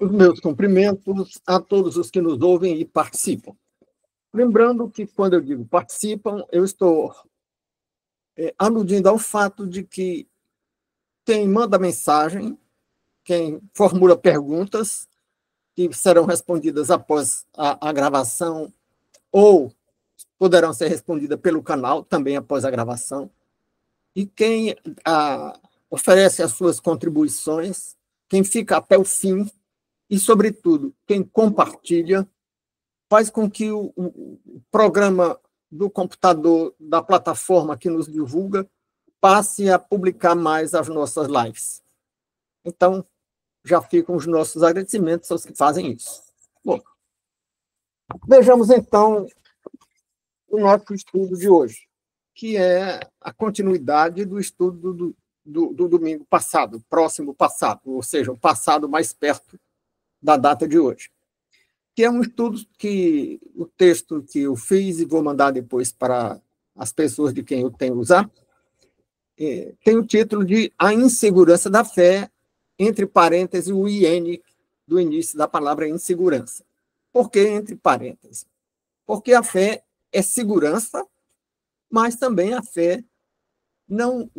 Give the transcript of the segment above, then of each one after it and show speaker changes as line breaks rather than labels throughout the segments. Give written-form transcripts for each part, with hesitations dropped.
Os meus cumprimentos a todos os que nos ouvem e participam. Lembrando que, quando eu digo participam, eu estou aludindo ao fato de que quem manda mensagem, quem formula perguntas, que serão respondidas após a gravação, ou poderão ser respondidas pelo canal, também após a gravação, e quem oferece as suas contribuições, quem fica até o fim, e, sobretudo, quem compartilha, faz com que o programa do computador, da plataforma que nos divulga, passe a publicar mais as nossas lives. Então, já ficam os nossos agradecimentos aos que fazem isso. Bom, vejamos, então, o nosso estudo de hoje, que é a continuidade do estudo do domingo passado, próximo passado, ou seja, o passado mais perto da data de hoje, que é um estudo que o texto que eu fiz e vou mandar depois para as pessoas de quem eu tenho usar, tem o título de A Insegurança da Fé, entre parênteses, o IN do início da palavra insegurança. Por que entre parênteses? Porque a fé é segurança, mas também a fé não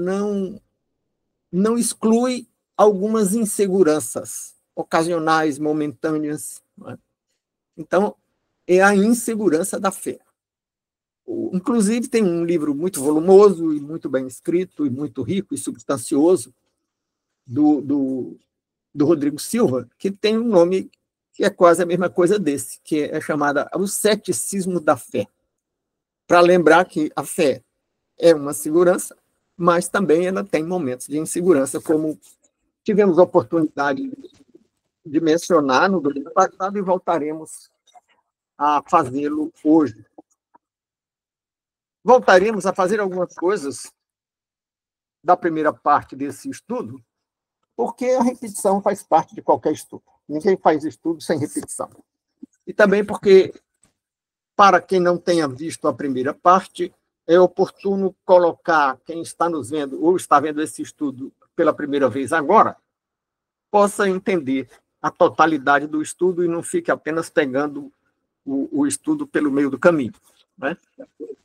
exclui algumas inseguranças ocasionais, momentâneas. Não é? Então, é a insegurança da fé. Inclusive, tem um livro muito volumoso e muito bem escrito, e muito rico e substancioso, do Rodrigo Silva, que tem um nome que é quase a mesma coisa desse, que é chamada O Ceticismo da Fé, para lembrar que a fé é uma segurança, mas também ela tem momentos de insegurança, como tivemos a oportunidade de mencionar no domingo passado e voltaremos a fazê-lo hoje. Voltaremos a fazer algumas coisas da primeira parte desse estudo, porque a repetição faz parte de qualquer estudo. Ninguém faz estudo sem repetição. E também porque, para quem não tenha visto a primeira parte, é oportuno colocar quem está nos vendo ou está vendo esse estudo pela primeira vez agora, possa entender a totalidade do estudo e não fique apenas pegando o estudo pelo meio do caminho. Né?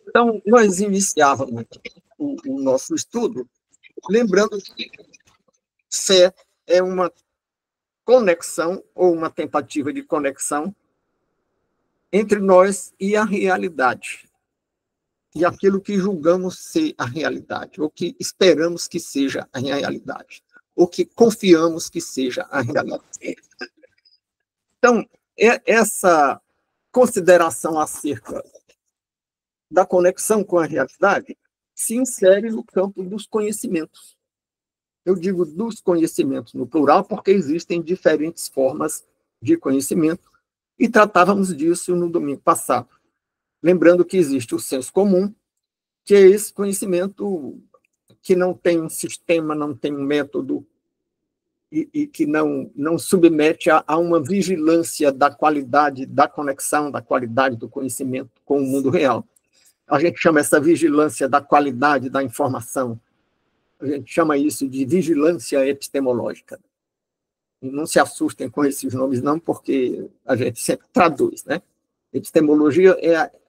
Então, nós iniciávamos o nosso estudo lembrando que fé é uma conexão ou uma tentativa de conexão entre nós e a realidade, e aquilo que julgamos ser a realidade, ou que esperamos que seja a realidade, ou que confiamos que seja a realidade. Então, essa consideração acerca da conexão com a realidade se insere no campo dos conhecimentos. Eu digo dos conhecimentos no plural porque existem diferentes formas de conhecimento e tratávamos disso no domingo passado. Lembrando que existe o senso comum, que é esse conhecimento que não tem um sistema, não tem um método e que não submete a uma vigilância da qualidade da conexão, da qualidade do conhecimento com o mundo real. A gente chama essa vigilância da qualidade da informação, a gente chama isso de vigilância epistemológica. Não se assustem com esses nomes, não, porque a gente sempre traduz, né? Epistemologia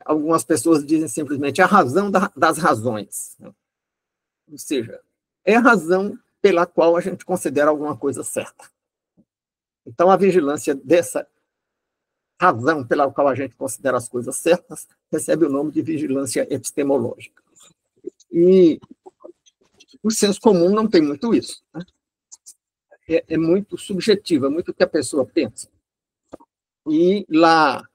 algumas pessoas dizem simplesmente a razão das razões. Né? Ou seja, é a razão pela qual a gente considera alguma coisa certa. Então, a vigilância dessa razão pela qual a gente considera as coisas certas recebe o nome de vigilância epistemológica. E o senso comum não tem muito isso. Né? É muito subjetivo, é muito o que a pessoa pensa. E lá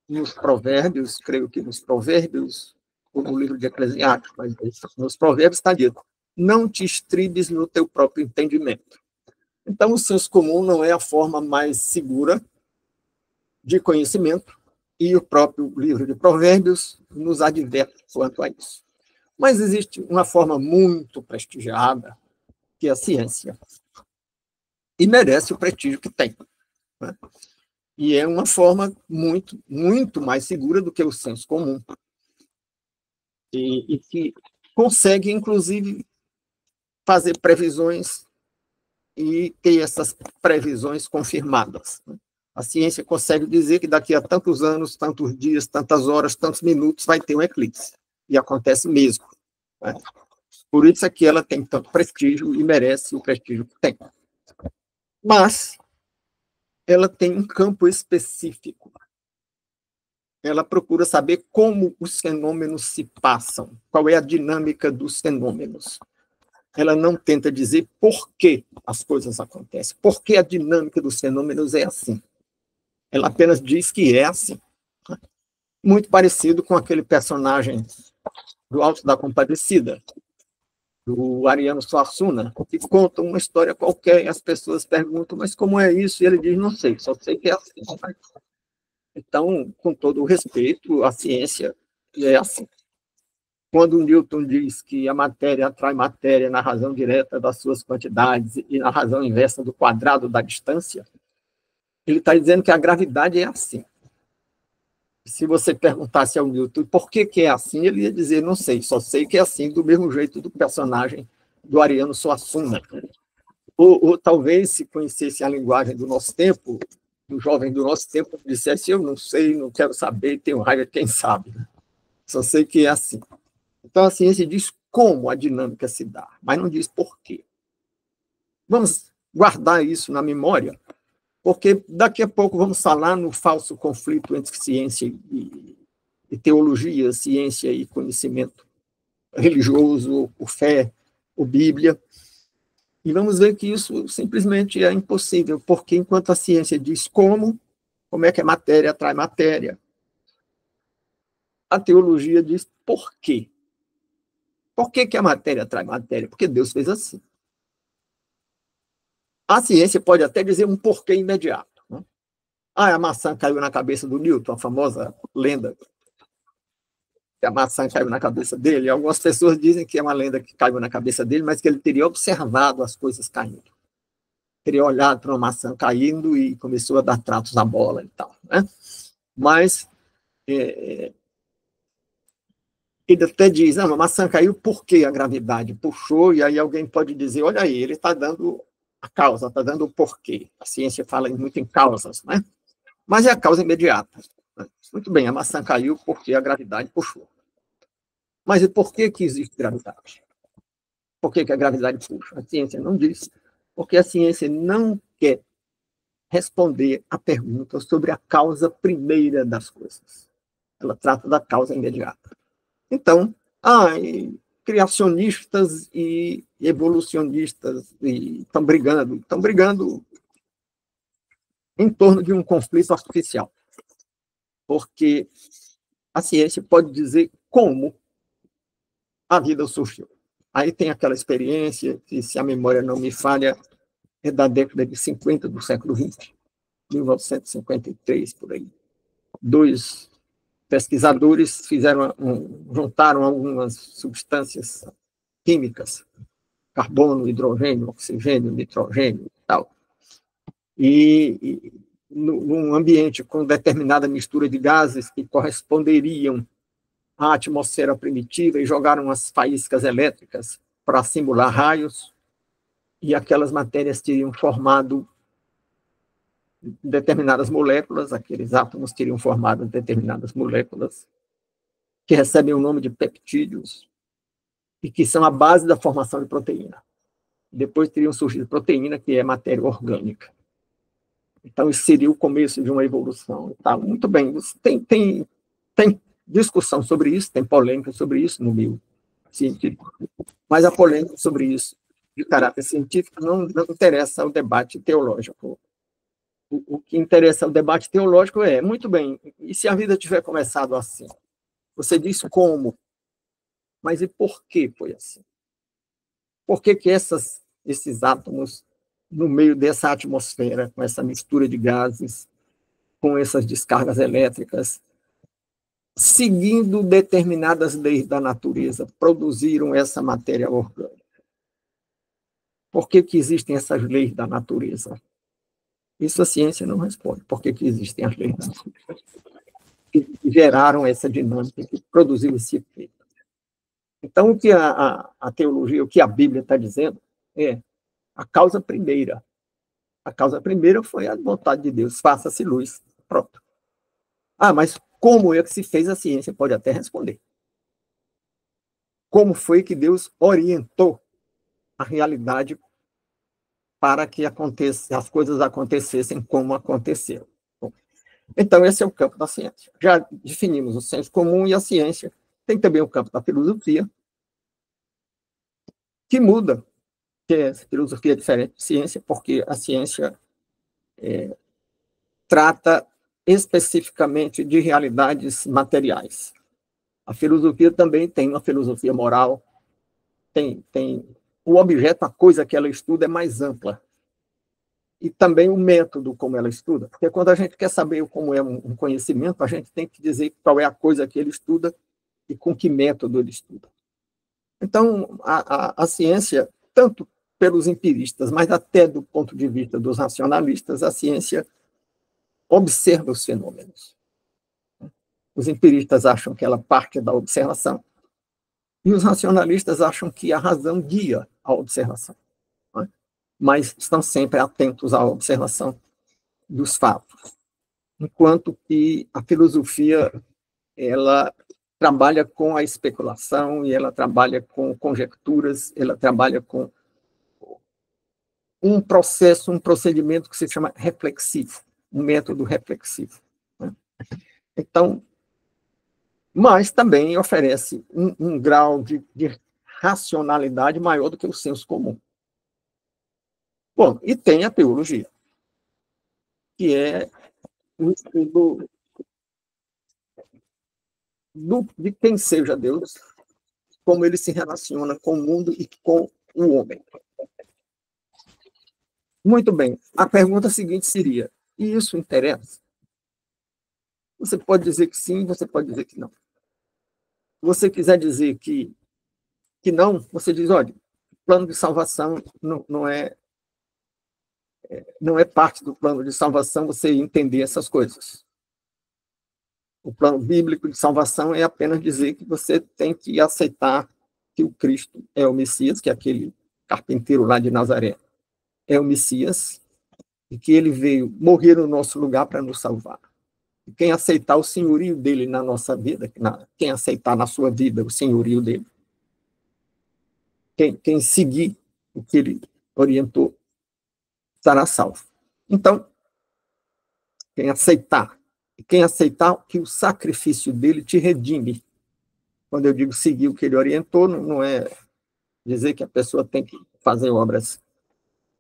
nos provérbios, creio que nos provérbios, ou no livro de Eclesiastes, mas nos provérbios está dito, não te estribes no teu próprio entendimento. Então, o senso comum não é a forma mais segura de conhecimento, e o próprio livro de provérbios nos adverte quanto a isso. Mas existe uma forma muito prestigiada, que é a ciência, e merece o prestígio que tem. Né? E é uma forma muito, muito mais segura do que o senso comum. E que consegue, inclusive, fazer previsões e ter essas previsões confirmadas. A ciência consegue dizer que daqui a tantos anos, tantos dias, tantas horas, tantos minutos vai ter um eclipse. E acontece mesmo. Né? Por isso é que ela tem tanto prestígio e merece o prestígio que tem. Mas ela tem um campo específico. Ela procura saber como os fenômenos se passam, qual é a dinâmica dos fenômenos. Ela não tenta dizer por que as coisas acontecem, por que a dinâmica dos fenômenos é assim. Ela apenas diz que é assim. Muito parecido com aquele personagem do Alto da Compadecida, do Ariano Suassuna, que conta uma história qualquer e as pessoas perguntam, mas como é isso? E ele diz, não sei, só sei que é assim. Então, com todo o respeito, a ciência é assim. Quando Newton diz que a matéria atrai matéria na razão direta das suas quantidades e na razão inversa do quadrado da distância, ele está dizendo que a gravidade é assim. Se você perguntasse ao Newton por que é assim, ele ia dizer, não sei, só sei que é assim, do mesmo jeito do personagem do Ariano Suassuna. Ou talvez, se conhecesse a linguagem do nosso tempo, o jovem do nosso tempo dissesse, eu não sei, não quero saber, tenho raiva de quem sabe. Só sei que é assim. Então, a ciência diz como a dinâmica se dá, mas não diz por quê. Vamos guardar isso na memória, porque daqui a pouco vamos falar no falso conflito entre ciência e teologia, ciência e conhecimento religioso, ou fé, ou Bíblia. E vamos ver que isso simplesmente é impossível, porque enquanto a ciência diz como é que a matéria atrai matéria, a teologia diz por quê. Por que a matéria atrai matéria? Porque Deus fez assim. A ciência pode até dizer um porquê imediato. Né? A maçã caiu na cabeça do Newton, a famosa lenda que a maçã caiu na cabeça dele. Algumas pessoas dizem que é uma lenda que caiu na cabeça dele, mas que ele teria observado as coisas caindo. Teria olhado para uma maçã caindo e começou a dar tratos à bola e tal. Né? Mas ele até diz, a maçã caiu porque a gravidade puxou, e aí alguém pode dizer, olha aí, ele está dando a causa, está dando o porquê. A ciência fala muito em causas, né? Mas é a causa imediata. Muito bem, a maçã caiu porque a gravidade puxou. Mas e por que existe gravidade? Por que a gravidade puxa? A ciência não diz, porque a ciência não quer responder a pergunta sobre a causa primeira das coisas. Ela trata da causa imediata. Então, criacionistas e evolucionistas estão brigando em torno de um conflito artificial. Porque a ciência pode dizer como a vida surgiu. Aí tem aquela experiência, que se a memória não me falha, é da década de 50 do século XX, 1953, por aí. Dois pesquisadores juntaram algumas substâncias químicas, carbono, hidrogênio, oxigênio, nitrogênio e tal. E num ambiente com determinada mistura de gases que corresponderiam à atmosfera primitiva, e jogaram umas faíscas elétricas para simular raios, e aquelas matérias teriam formado determinadas moléculas, aqueles átomos teriam formado determinadas moléculas que recebem o nome de peptídeos e que são a base da formação de proteína. Depois teriam surgido proteína, que é matéria orgânica. Então, isso seria o começo de uma evolução. Tá, muito bem, tem discussão sobre isso, tem polêmica sobre isso no meio científico, mas a polêmica sobre isso, de caráter científico, não interessa ao debate teológico. O que interessa ao debate teológico é, muito bem, e se a vida tiver começado assim? Você diz como, mas e por que foi assim? Por que esses átomos, no meio dessa atmosfera, com essa mistura de gases, com essas descargas elétricas, seguindo determinadas leis da natureza, produziram essa matéria orgânica? Por que existem essas leis da natureza? Isso a ciência não responde. Por que existem as leis da natureza que geraram essa dinâmica, que produziu esse efeito? Então, o que a teologia, o que a Bíblia está dizendo é: a causa primeira. A causa primeira foi a vontade de Deus, faça-se luz. Pronto. Ah, mas como é que se fez a ciência? Pode até responder. Como foi que Deus orientou a realidade para que as coisas acontecessem como aconteceram? Bom, então, esse é o campo da ciência. Já definimos o senso comum e a ciência. Tem também o campo da filosofia, que muda, que é filosofia diferente de ciência, porque a ciência trata especificamente de realidades materiais. A filosofia também tem uma filosofia moral, tem o objeto, a coisa que ela estuda é mais ampla. E também o método como ela estuda, porque quando a gente quer saber como é um conhecimento, a gente tem que dizer qual é a coisa que ele estuda e com que método ele estuda. Então, a ciência, tanto pelos empiristas, mas até do ponto de vista dos racionalistas, a ciência observa os fenômenos. Os empiristas acham que ela parte da observação, e os racionalistas acham que a razão guia a observação, né? Mas estão sempre atentos à observação dos fatos. Enquanto que a filosofia, ela trabalha com a especulação, e ela trabalha com conjecturas, ela trabalha com um processo, um procedimento que se chama reflexivo, um método reflexivo, né? Então, mas também oferece um grau de racionalidade maior do que o senso comum. Bom, e tem a teologia, que é o estudo de quem seja Deus, como ele se relaciona com o mundo e com o homem. Muito bem, a pergunta seguinte seria, e isso interessa? Você pode dizer que sim, você pode dizer que não. Se você quiser dizer que não, você diz, olha, o plano de salvação não é parte do plano de salvação você entender essas coisas. O plano bíblico de salvação é apenas dizer que você tem que aceitar que o Cristo é o Messias, que é aquele carpinteiro lá de Nazaré é o Messias, e que ele veio morrer no nosso lugar para nos salvar. E quem aceitar o senhorio dele na nossa vida, quem aceitar na sua vida o senhorio dele, quem seguir o que ele orientou, estará salvo. Então, quem aceitar que o sacrifício dele te redime. Quando eu digo seguir o que ele orientou, não é dizer que a pessoa tem que fazer obras,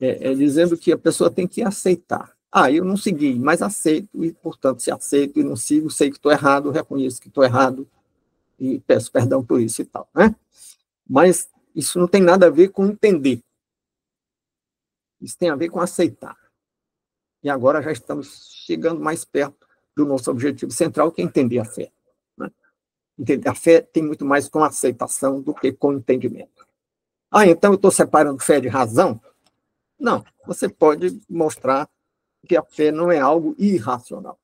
é dizendo que a pessoa tem que aceitar. Ah, eu não segui, mas aceito, e, portanto, se aceito e não sigo, sei que estou errado, reconheço que estou errado, e peço perdão por isso e tal, né? Mas isso não tem nada a ver com entender. Isso tem a ver com aceitar. E agora já estamos chegando mais perto do nosso objetivo central, que é entender a fé, né? A fé tem muito mais com aceitação do que com entendimento. Ah, então eu estou separando fé de razão? Não, você pode mostrar que a fé não é algo irracional.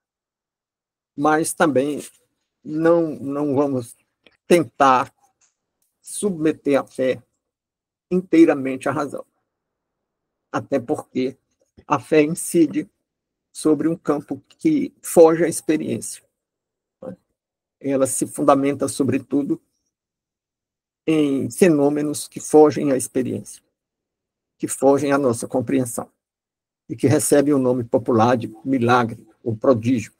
Mas também não vamos tentar submeter a fé inteiramente à razão. Até porque a fé incide sobre um campo que foge à experiência. Ela se fundamenta, sobretudo, em fenômenos que fogem à experiência, que fogem à nossa compreensão, e que recebem o nome popular de milagre ou prodígio.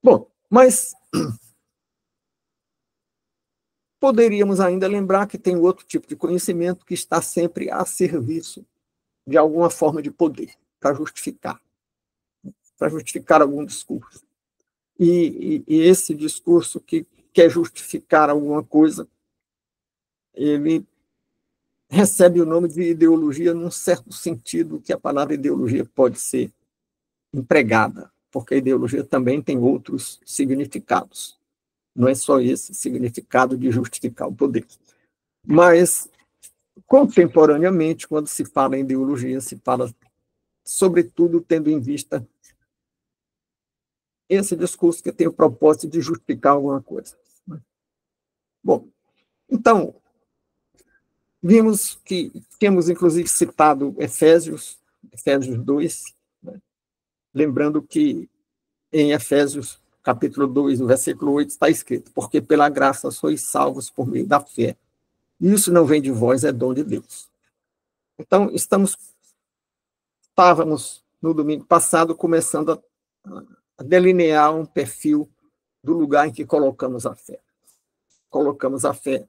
Bom, mas poderíamos ainda lembrar que tem outro tipo de conhecimento que está sempre a serviço de alguma forma de poder, para justificar algum discurso. E esse discurso que quer justificar alguma coisa, ele recebe o nome de ideologia num certo sentido que a palavra ideologia pode ser empregada, porque a ideologia também tem outros significados. Não é só esse significado de justificar o poder. Mas, contemporaneamente, quando se fala em ideologia, se fala, sobretudo, tendo em vista esse discurso que tem o propósito de justificar alguma coisa. Bom, então, Vimos que temos, inclusive, citado Efésios 2, né? Lembrando que em Efésios, capítulo 2, no versículo 8, está escrito: porque pela graça sois salvos por meio da fé. Isso não vem de vós, é dom de Deus. Então, estávamos, no domingo passado, começando a delinear um perfil do lugar em que colocamos a fé. Colocamos a fé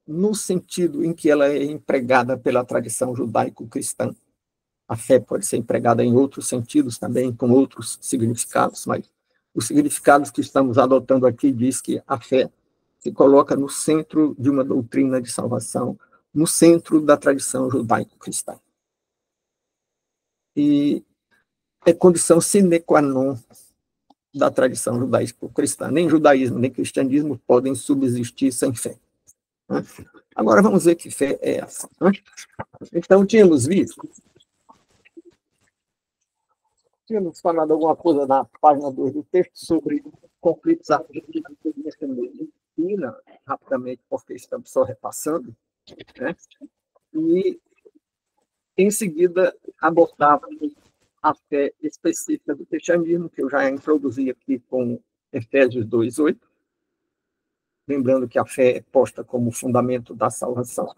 no sentido em que ela é empregada pela tradição judaico-cristã. A fé pode ser empregada em outros sentidos também, com outros significados, mas os significados que estamos adotando aqui diz que a fé se coloca no centro de uma doutrina de salvação, no centro da tradição judaico-cristã. E é condição sine qua non da tradição judaico-cristã. Nem judaísmo, nem cristianismo podem subsistir sem fé. Agora vamos ver que fé é essa. Então, tínhamos falado alguma coisa na página 2 do texto sobre conflitos afetivos nesse meio. Rapidamente, porque estamos só repassando, né? E, em seguida, abordávamos a fé específica do cristianismo, que eu já introduzi aqui com Efésios 2:8, lembrando que a fé é posta como fundamento da salvação.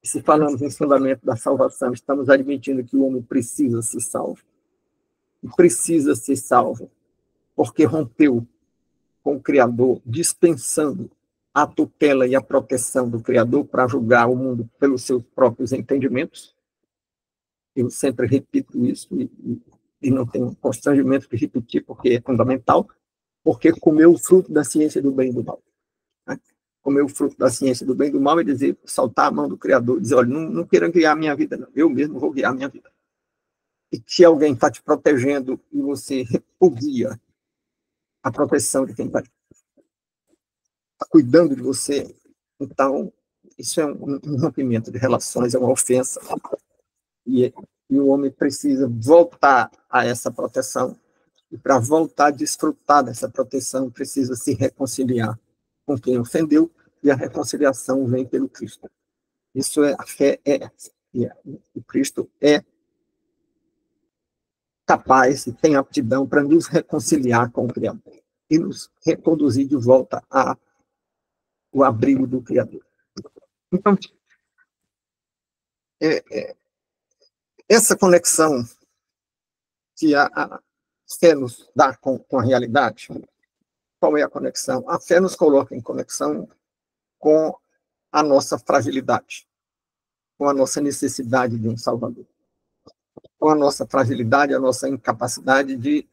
E se falamos em fundamento da salvação, estamos admitindo que o homem precisa ser salvo. Precisa ser salvo, porque rompeu com o Criador, dispensando a tutela e a proteção do Criador para julgar o mundo pelos seus próprios entendimentos. Eu sempre repito isso e não tenho constrangimento de repetir, porque é fundamental, porque comeu o fruto da ciência do bem e do mal. Né? Comer o fruto da ciência do bem e do mal é dizer, saltar a mão do Criador e dizer, olha, não queiram guiar a minha vida, não. Eu mesmo vou guiar a minha vida. E se alguém está te protegendo e você repudia a proteção de quem está cuidando de você, então isso é um rompimento de relações, é uma ofensa. E o homem precisa voltar a essa proteção. E para voltar a desfrutar dessa proteção, precisa se reconciliar com quem ofendeu, e a reconciliação vem pelo Cristo. Isso é, a fé é essa. E o Cristo é capaz e tem aptidão para nos reconciliar com o Criador e nos reconduzir de volta ao abrigo do Criador. Então, essa conexão que a fé nos dá com a realidade, qual é a conexão? A fé nos coloca em conexão com a nossa fragilidade, com a nossa necessidade de um Salvador, com a nossa fragilidade, a nossa incapacidade de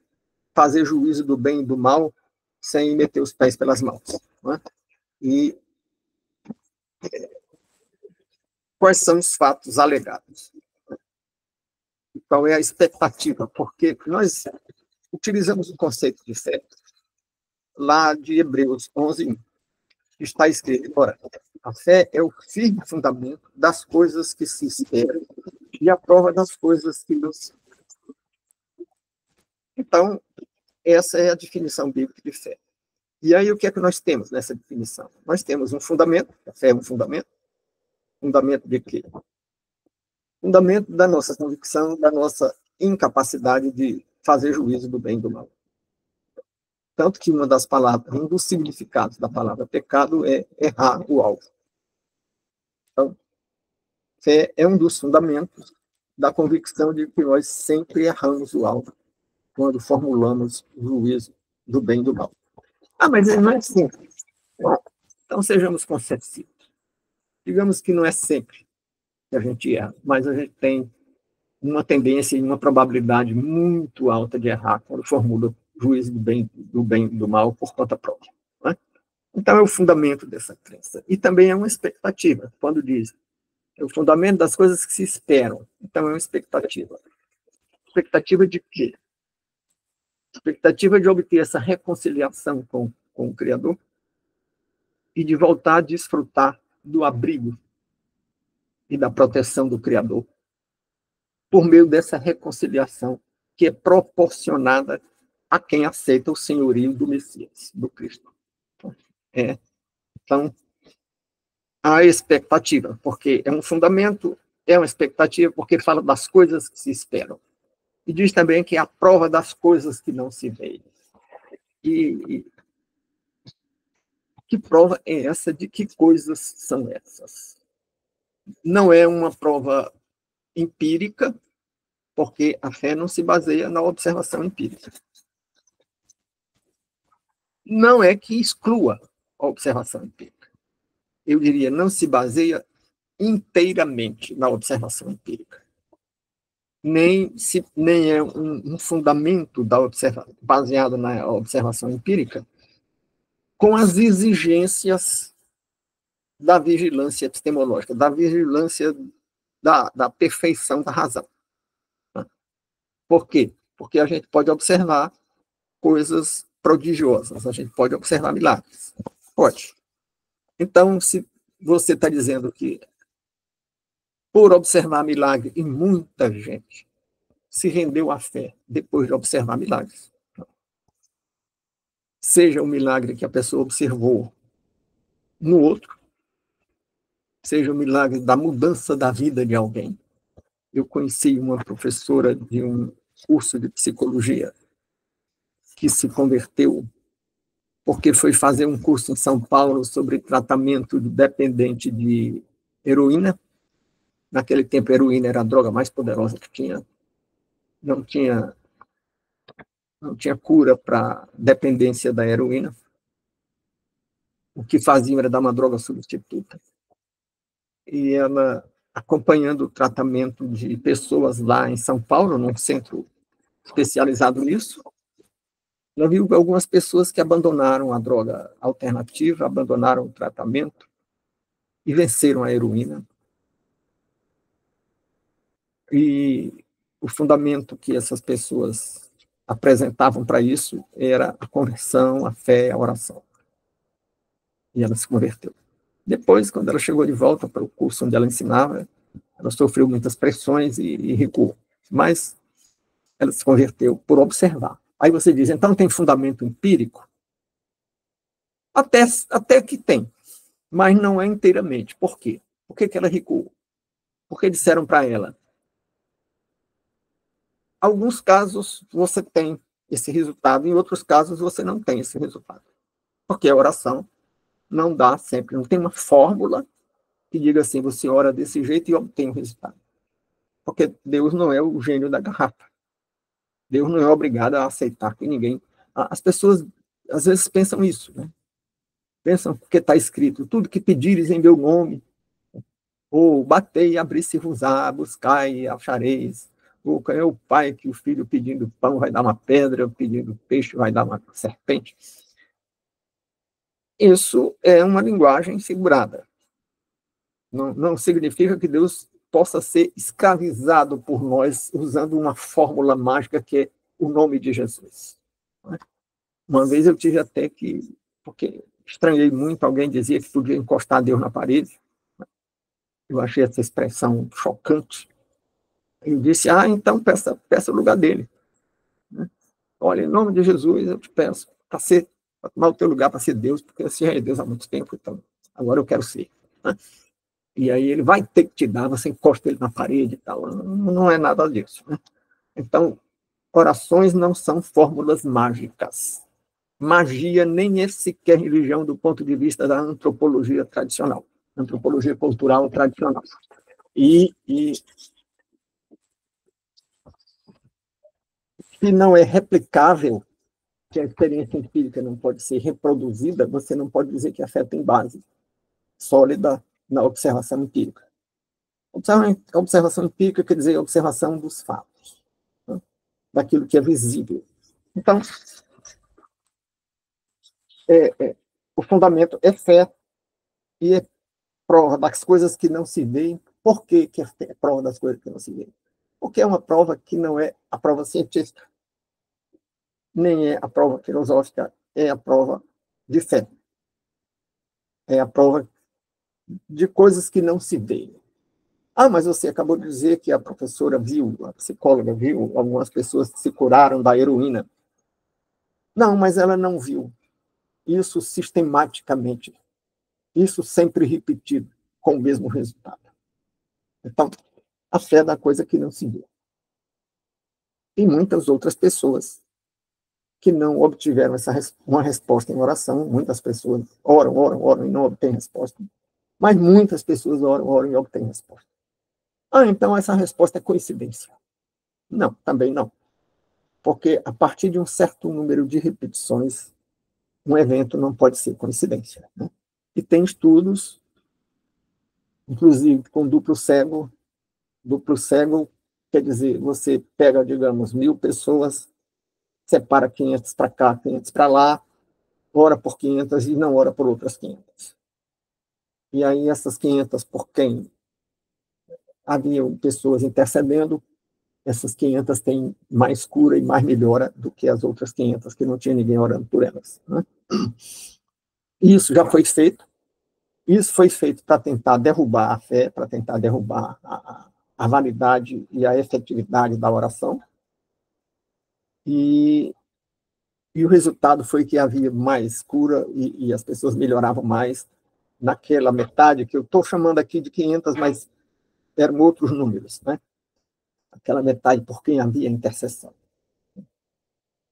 fazer juízo do bem e do mal sem meter os pés pelas mãos. Não é? E quais são os fatos alegados? Qual é a expectativa? Porque nós utilizamos o conceito de fé lá de Hebreus 11:1. Está escrito, ora, a fé é o firme fundamento das coisas que se esperam e a prova das coisas que não se... Então, essa é a definição bíblica de fé. E aí, o que é que nós temos nessa definição? Nós temos um fundamento, a fé é um fundamento. Fundamento de quê? Fundamento da nossa convicção, da nossa incapacidade de fazer juízo do bem e do mal. Tanto que uma das palavras, um dos significados da palavra pecado é errar o alvo. Então, fé é um dos fundamentos da convicção de que nós sempre erramos o alvo quando formulamos o juízo do bem e do mal. Mas não é sempre. Então, sejamos conceptivos. Digamos que não é sempre que a gente erra, mas a gente tem uma tendência e uma probabilidade muito alta de errar quando formula juízo do bem e do mal por conta própria. Né? Então, é o fundamento dessa crença. E também é uma expectativa, quando diz, é o fundamento das coisas que se esperam. Então, é uma expectativa. Expectativa de quê? Expectativa de obter essa reconciliação com o Criador e de voltar a desfrutar do abrigo e da proteção do Criador por meio dessa reconciliação que é proporcionada a quem aceita o senhorio do Messias, do Cristo. Então, a expectativa, porque é um fundamento, é uma expectativa, porque fala das coisas que se esperam. E diz também que é a prova das coisas que não se veem. E que prova é essa? De que coisas são essas? Não é uma prova empírica, porque a fé não se baseia na observação empírica. Não é que exclua a observação empírica. Eu diria, não se baseia inteiramente na observação empírica. Nem é um fundamento da baseado na observação empírica com as exigências da vigilância epistemológica, da vigilância da perfeição da razão. Por quê? Porque a gente pode observar coisas prodigiosas, a gente pode observar milagres. Pode. Então, se você está dizendo que, por observar milagre, e muita gente se rendeu à fé depois de observar milagres, seja o milagre que a pessoa observou no outro, seja o milagre da mudança da vida de alguém. Eu conheci uma professora de um curso de psicologia que se converteu porque foi fazer um curso em São Paulo sobre tratamento de dependente de heroína. Naquele tempo, a heroína era a droga mais poderosa que tinha. Não tinha, não tinha cura para dependência da heroína. O que faziam era dar uma droga substituta. E ela, acompanhando o tratamento de pessoas lá em São Paulo, num centro especializado nisso, ela viu algumas pessoas que abandonaram a droga alternativa, abandonaram o tratamento e venceram a heroína. E o fundamento que essas pessoas apresentavam para isso era a conversão, a fé, a oração. E ela se converteu. Depois, quando ela chegou de volta para o curso onde ela ensinava, ela sofreu muitas pressões e recuou. Mas ela se converteu por observar. Aí você diz, então tem fundamento empírico? Até que tem, mas não é inteiramente. Por quê? Por que ela recuou? Porque disseram para ela, alguns casos você tem esse resultado, em outros casos você não tem esse resultado. Porque a oração não dá sempre, não tem uma fórmula que diga assim, você ora desse jeito e obtém o resultado. Porque Deus não é o gênio da garrafa. Deus não é obrigado a aceitar que ninguém... As pessoas, às vezes, pensam isso, né? Pensam porque está escrito, tudo que pedires em meu nome, ou batei e abri-se-vos-á, buscai e achareis. Ou é o pai que o filho pedindo pão vai dar uma pedra, pedindo peixe vai dar uma serpente. Isso é uma linguagem segurada. Não significa que Deus possa ser escravizado por nós usando uma fórmula mágica que é o nome de Jesus. Uma vez eu tive até que, porque estranhei muito, alguém dizia que podia encostar Deus na parede. Eu achei essa expressão chocante. Eu disse, então peça o lugar dele. Olha, em nome de Jesus, eu te peço para tomar o teu lugar para ser Deus, porque você já é Deus há muito tempo, então agora eu quero ser. E aí ele vai ter que te dar, você encosta ele na parede e tal. Não é nada disso. Então, orações não são fórmulas mágicas. Magia nem é sequer religião do ponto de vista da antropologia tradicional, antropologia cultural tradicional. E se não é replicável, que a experiência empírica não pode ser reproduzida, você não pode dizer que a fé tem base sólida na observação empírica. A observação empírica quer dizer a observação dos fatos, né? Daquilo que é visível. Então, o fundamento é fé e é prova das coisas que não se veem. Por que é fé? Prova das coisas que não se veem? Porque é uma prova que não é a prova científica, nem é a prova filosófica, é a prova de fé. É a prova de coisas que não se veem. Mas você acabou de dizer que a professora viu, a psicóloga viu algumas pessoas que se curaram da heroína. Não, mas ela não viu isso sistematicamente. Isso sempre repetido, com o mesmo resultado. Então, a fé é da coisa que não se vê. E muitas outras pessoas que não obtiveram uma resposta em oração, muitas pessoas oram, oram, oram e não obtêm resposta, mas muitas pessoas oram, oram e obtêm resposta. Então essa resposta é coincidência. Não, também não. Porque a partir de um certo número de repetições, um evento não pode ser coincidência. Né? E tem estudos, inclusive com duplo cego. Duplo cego quer dizer, você pega, digamos, 1.000 pessoas, separa 500 para cá, 500 para lá, ora por 500 e não ora por outras 500. E aí essas 500 por quem havia pessoas intercedendo, essas 500 têm mais cura e mais melhora do que as outras 500 que não tinha ninguém orando por elas. Né? Isso já foi feito. Isso foi feito para tentar derrubar a fé, para tentar derrubar a validade e a efetividade da oração. E o resultado foi que havia mais cura e as pessoas melhoravam mais naquela metade, que eu estou chamando aqui de 500, mas eram outros números, né? Aquela metade por quem havia intercessão.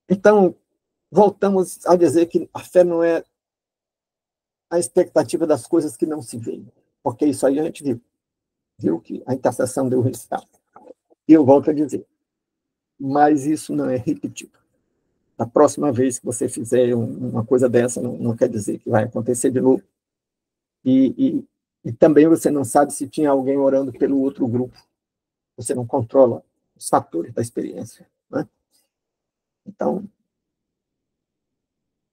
Então, voltamos a dizer que a fé não é a expectativa das coisas que não se veem, porque isso aí a gente viu que a intercessão deu resultado. E eu volto a dizer, mas isso não é repetido. Da próxima vez que você fizer uma coisa dessa, não quer dizer que vai acontecer de novo. E também você não sabe se tinha alguém orando pelo outro grupo. Você não controla os fatores da experiência. Né? Então,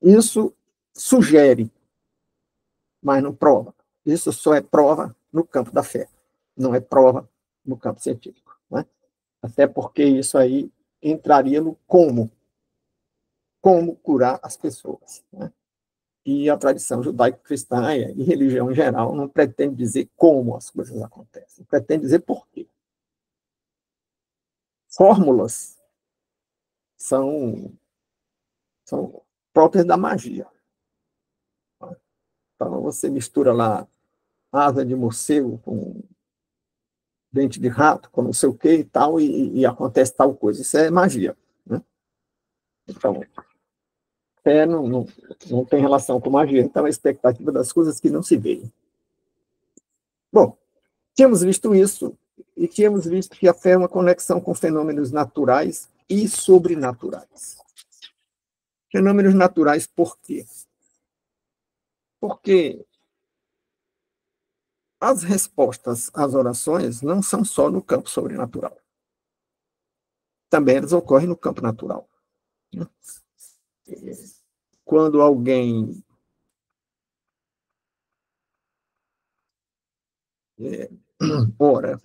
isso sugere, mas não prova. Isso só é prova no campo da fé, não é prova no campo científico. Né? Até porque isso aí entraria no como curar as pessoas. Né? E a tradição judaico-cristã e religião em geral não pretende dizer como as coisas acontecem, pretende dizer por quê. Fórmulas são próprias da magia. Então, você mistura lá asa de morcego com dente de rato, com não sei o que e tal, e acontece tal coisa. Isso é magia. Né? Então, fé não tem relação com magia. Então, a expectativa das coisas que não se veem. Bom, tínhamos visto isso e tínhamos visto que a fé é uma conexão com fenômenos naturais e sobrenaturais. Fenômenos naturais por quê? Porque as respostas às orações não são só no campo sobrenatural. Também elas ocorrem no campo natural. Quando alguém ora,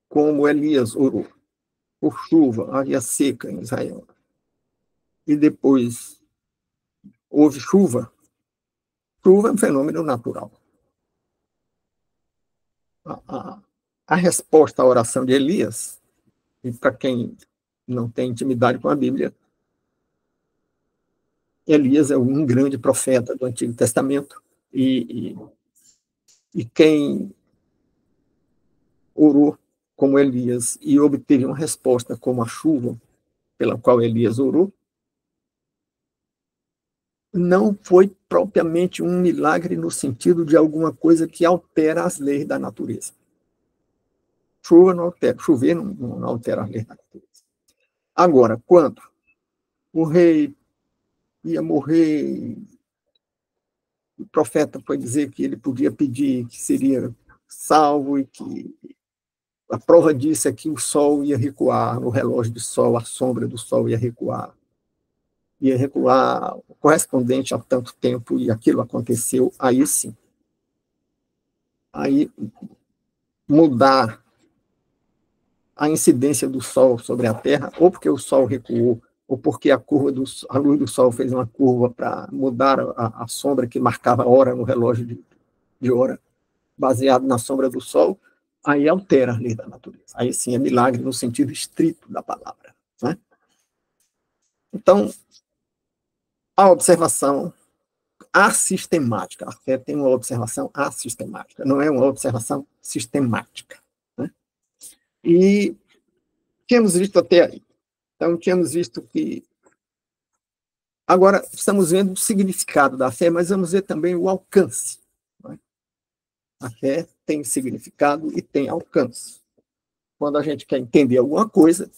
como Elias orou, por chuva, havia seca em Israel, e depois houve chuva é um fenômeno natural. A resposta à oração de Elias, e para quem não tem intimidade com a Bíblia, Elias é um grande profeta do Antigo Testamento, e quem orou como Elias e obteve uma resposta como a chuva pela qual Elias orou, não foi propriamente um milagre no sentido de alguma coisa que altera as leis da natureza. Chuva não altera, chover não altera as leis da natureza. Agora, quando o rei ia morrer, o profeta foi dizer que ele podia pedir que seria salvo e que a prova disso é que o sol ia recuar, no relógio do sol, a sombra do sol ia recuar correspondente a tanto tempo, e aquilo aconteceu, aí sim. Aí mudar a incidência do sol sobre a Terra, ou porque o sol recuou, ou porque a luz do sol fez uma curva para mudar a sombra que marcava a hora no relógio de hora, baseado na sombra do sol, aí altera a lei da natureza. Aí sim é milagre no sentido estrito da palavra. Né? Então, a observação, assistemática. A fé tem uma observação assistemática, não é uma observação sistemática. Né? E tínhamos visto até aí. Então, tínhamos visto que... Agora, estamos vendo o significado da fé, mas vamos ver também o alcance. Né? A fé tem significado e tem alcance. Quando a gente quer entender alguma coisa,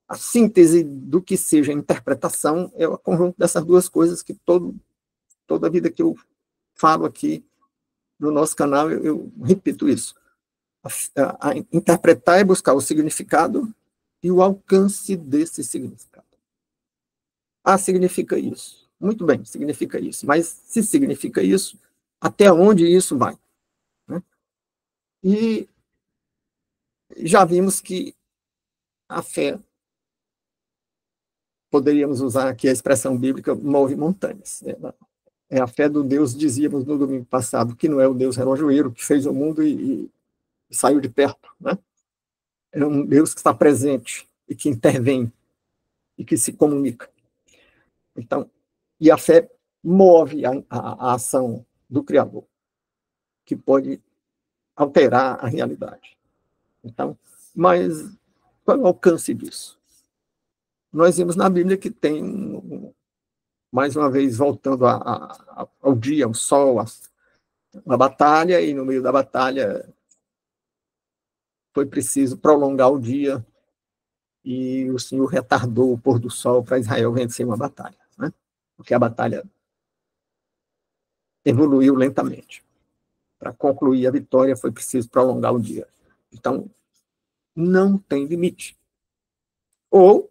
a síntese do que seja a interpretação é o conjunto dessas duas coisas que toda a vida que eu falo aqui no nosso canal, eu repito isso. A interpretar é buscar o significado e o alcance desse significado. Ah, significa isso. Muito bem, significa isso. Mas se significa isso, até onde isso vai? Né? E já vimos que a fé, poderíamos usar aqui a expressão bíblica, move montanhas. É a fé do Deus, dizíamos no domingo passado, que não é o Deus relojoeiro, que fez o mundo e saiu de perto. Né? É um Deus que está presente e que intervém e que se comunica. Então, e a fé move a ação do Criador, que pode alterar a realidade. Então, mas qual é o alcance disso? Nós vimos na Bíblia que tem, mais uma vez, voltando ao dia, ao sol, a batalha, e no meio da batalha foi preciso prolongar o dia, e o Senhor retardou o pôr do sol para Israel vencer uma batalha, né? Porque a batalha evoluiu lentamente. Para concluir a vitória, foi preciso prolongar o dia. Então, não tem limite. Ou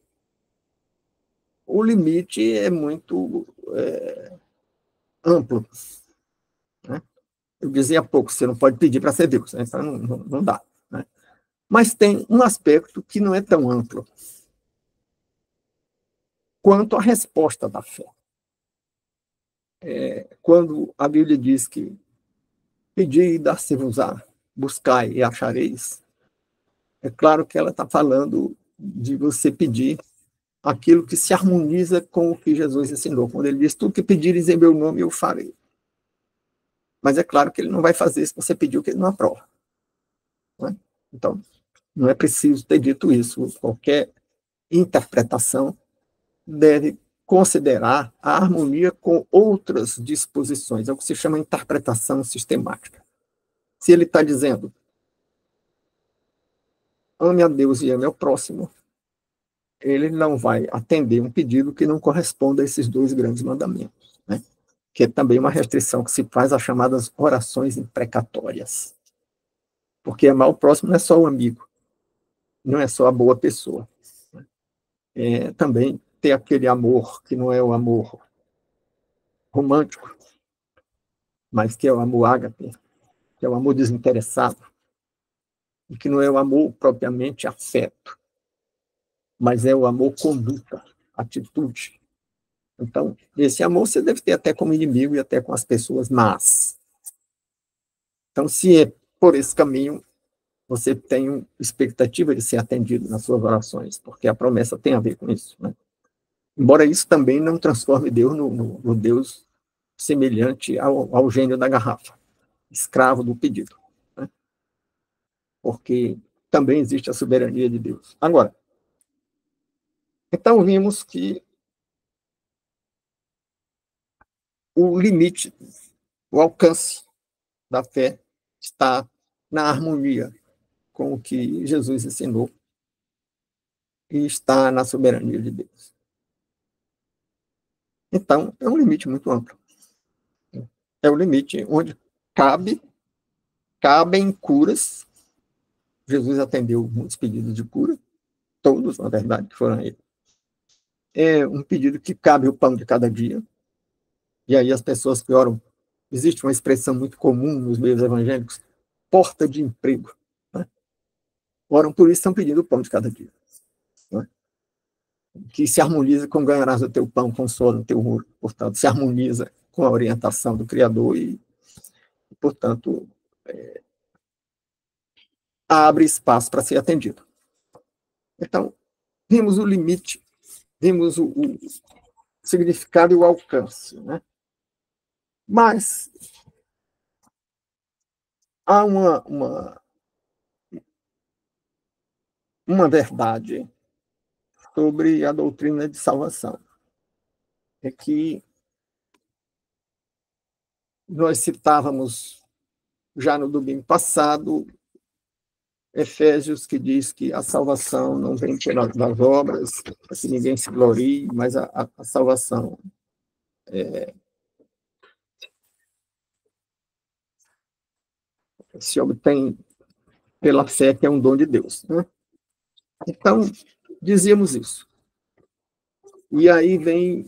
o limite é muito amplo. Né? Eu dizia há pouco, você não pode pedir para ser Deus, né? Então não dá. Né? Mas tem um aspecto que não é tão amplo quanto a resposta da fé. Quando a Bíblia diz que pedi e dar-se-vos-á, buscai e achareis, é claro que ela está falando de você pedir aquilo que se harmoniza com o que Jesus ensinou. Quando ele diz, tudo que pedires em meu nome, eu farei. Mas é claro que ele não vai fazer se você pediu que ele não aprova. Né? Então, não é preciso ter dito isso. Qualquer interpretação deve considerar a harmonia com outras disposições. É o que se chama interpretação sistemática. Se ele está dizendo, ame a Deus e ame ao próximo, ele não vai atender um pedido que não corresponda a esses dois grandes mandamentos, né? Que é também uma restrição que se faz às chamadas orações imprecatórias. Porque amar o próximo não é só o amigo, não é só a boa pessoa. Também ter aquele amor que não é o amor romântico, mas que é o amor ágape, que é o amor desinteressado, e que não é o amor propriamente afeto, mas é o amor conduta, atitude. Então, esse amor você deve ter até como inimigo e até com as pessoas más. Então, se é por esse caminho, você tem expectativa de ser atendido nas suas orações, porque a promessa tem a ver com isso. Né? Embora isso também não transforme Deus no Deus semelhante ao gênio da garrafa, escravo do pedido. Né? Porque também existe a soberania de Deus. Agora, então vimos que o limite, o alcance da fé está na harmonia com o que Jesus ensinou e está na soberania de Deus. Então, é um limite muito amplo. É um limite onde cabem curas. Jesus atendeu muitos pedidos de cura, todos, na verdade, que foram a ele. É um pedido que cabe o pão de cada dia. E aí as pessoas que oram, existe uma expressão muito comum nos meios evangélicos, porta de emprego. Né? Oram por isso, estão pedindo o pão de cada dia. Né? Que se harmoniza com ganharás o teu pão com sono no teu muro. Portanto, se harmoniza com a orientação do Criador e portanto, abre espaço para ser atendido. Então, vimos o limite, vimos o significado e o alcance. Né? Mas há uma verdade sobre a doutrina de salvação. É que nós citávamos já no domingo passado Efésios, que diz que a salvação não vem pelas obras, para que ninguém se glorie, mas a salvação se obtém pela fé, que é um dom de Deus, né? Então, dizíamos isso. E aí vem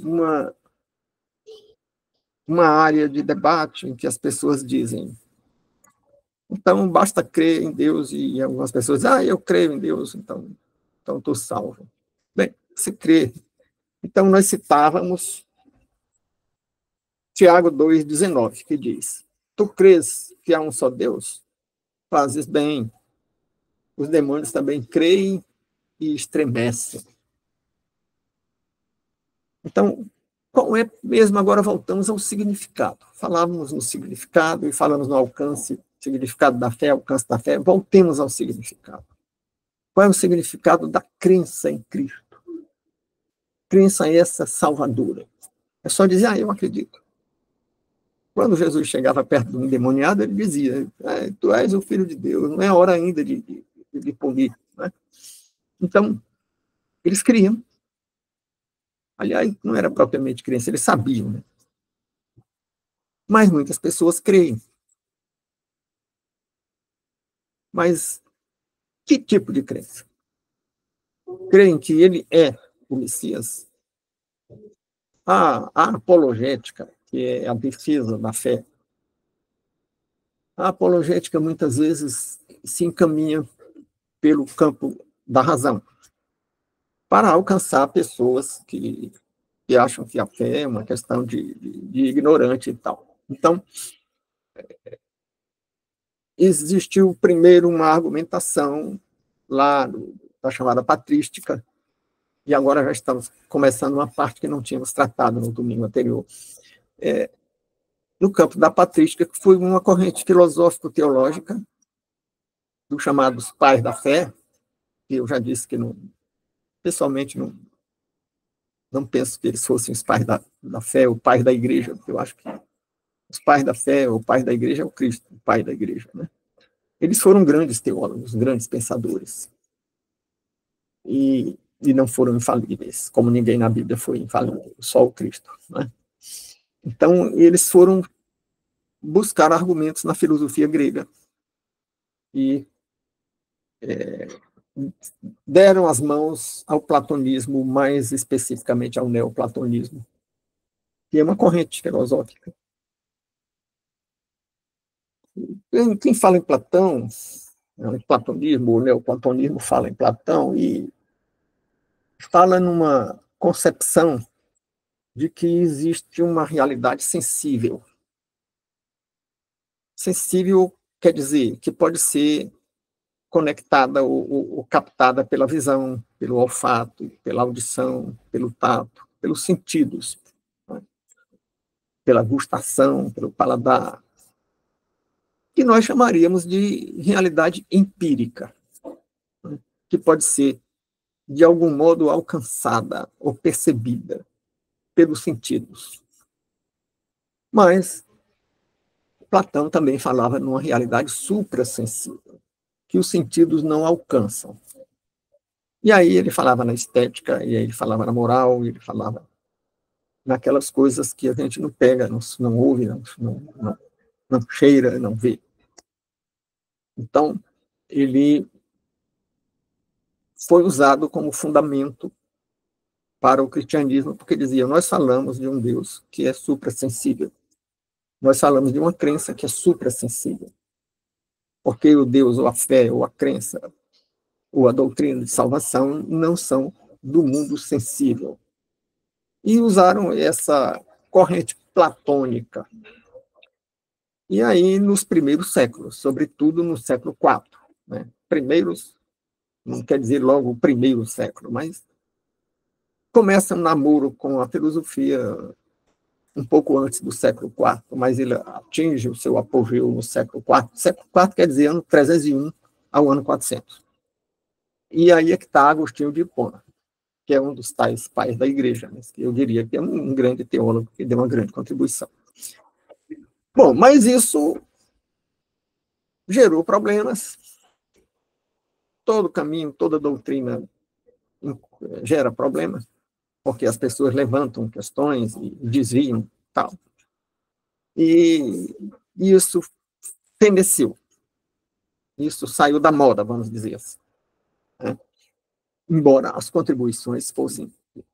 uma área de debate em que as pessoas dizem, então basta crer em Deus, e algumas pessoas dizem, eu creio em Deus, então estou salvo. Bem, se crê. Então, nós citávamos Tiago 2,19, que diz, tu crês que há um só Deus? Fazes bem. Os demônios também creem e estremecem. Então, qual é mesmo? Agora voltamos ao significado. Falávamos no significado e falamos no alcance, significado da fé, alcance da fé. Voltemos ao significado. Qual é o significado da crença em Cristo? Crença essa salvadora. É só dizer, eu acredito. Quando Jesus chegava perto de um endemoniado, ele dizia, tu és o Filho de Deus, não é hora ainda de punir. Né? Então, eles criam. Aliás, não era propriamente crença, eles sabiam. Né? Mas muitas pessoas creem. Mas que tipo de crença? Creem que ele é o Messias? A apologética, que é a defesa da fé, a apologética muitas vezes se encaminha pelo campo da razão, para alcançar pessoas que acham que a fé é uma questão de ignorante e tal. Então, existiu primeiro uma argumentação lá da chamada patrística, e agora já estamos começando uma parte que não tínhamos tratado no domingo anterior, no campo da patrística, que foi uma corrente filosófico-teológica dos chamados pais da fé, que eu já disse que, pessoalmente, não penso que eles fossem os pais da fé, ou pais da igreja, porque eu acho que os pais da fé, ou pais da igreja, é o Cristo, o pai da igreja. Né? Eles foram grandes teólogos, grandes pensadores, e não foram infalíveis, como ninguém na Bíblia foi infalível, só o Cristo. Né? Então, eles foram buscar argumentos na filosofia grega, e deram as mãos ao platonismo, mais especificamente ao neoplatonismo, que é uma corrente filosófica. Quem fala em Platão, em platonismo, o neoplatonismo fala em Platão, e fala numa concepção de que existe uma realidade sensível. Sensível quer dizer que pode ser conectada ou captada pela visão, pelo olfato, pela audição, pelo tato, pelos sentidos, né? Pela gustação, pelo paladar, que nós chamaríamos de realidade empírica, né? Que pode ser, de algum modo, alcançada ou percebida pelos sentidos. Mas Platão também falava numa realidade suprassensível, que os sentidos não alcançam. E aí ele falava na estética, e aí ele falava na moral, e ele falava naquelas coisas que a gente não pega, não ouve, não cheira, não vê. Então, ele foi usado como fundamento para o cristianismo, porque dizia, nós falamos de um Deus que é suprassensível. Nós falamos de uma crença que é suprassensível. Porque o Deus, ou a fé, ou a crença, ou a doutrina de salvação não são do mundo sensível. E usaram essa corrente platônica. E aí, nos primeiros séculos, sobretudo no século IV, né? Primeiros, não quer dizer logo o primeiro século, mas começa um namoro com a filosofia um pouco antes do século IV, mas ele atinge o seu apogeu no século IV. Século IV quer dizer ano 301 ao ano 400. E aí é que está Agostinho de Hipona, que é um dos tais pais da igreja, mas que eu diria que é um grande teólogo que deu uma grande contribuição. Bom, mas isso gerou problemas. Todo caminho, toda doutrina gera problemas, porque as pessoas levantam questões e desviam, tal. E isso feneceu. Isso saiu da moda, vamos dizer assim. Né? Embora as contribuições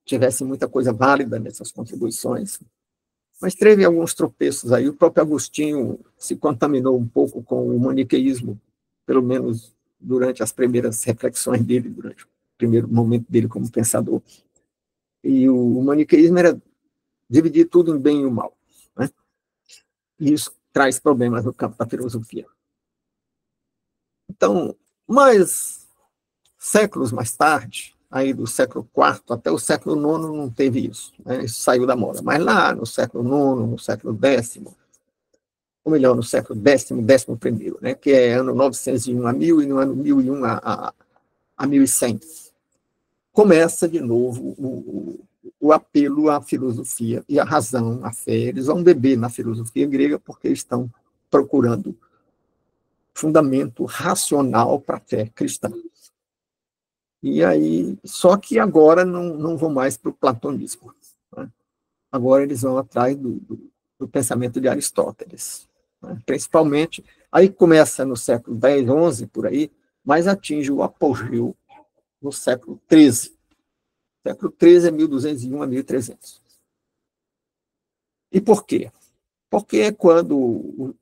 tivessem muita coisa válida nessas contribuições, mas teve alguns tropeços aí. O próprio Agostinho se contaminou um pouco com o maniqueísmo, pelo menos durante as primeiras reflexões dele, durante o primeiro momento dele como pensador. E o maniqueísmo era dividir tudo em bem e o mal. Né? E isso traz problemas no campo da filosofia. Então, mais séculos mais tarde, aí do século IV até o século IX não teve isso, né? Isso saiu da moda. Mas lá no século IX, no século X, ou melhor, no século X, XI, né? Que é ano 901 a 1000 e no ano 1001 a 1100, começa de novo o apelo à filosofia e à razão, à fé. Eles vão beber na filosofia grega porque estão procurando fundamento racional para a fé cristã. E aí, só que agora não vão mais para o platonismo. Né? Agora eles vão atrás do pensamento de Aristóteles. Né? Principalmente, aí começa no século X, XI, por aí, mas atinge o apogeu no século XIII. O século XIII é 1201 a 1300. E por quê? Porque é quando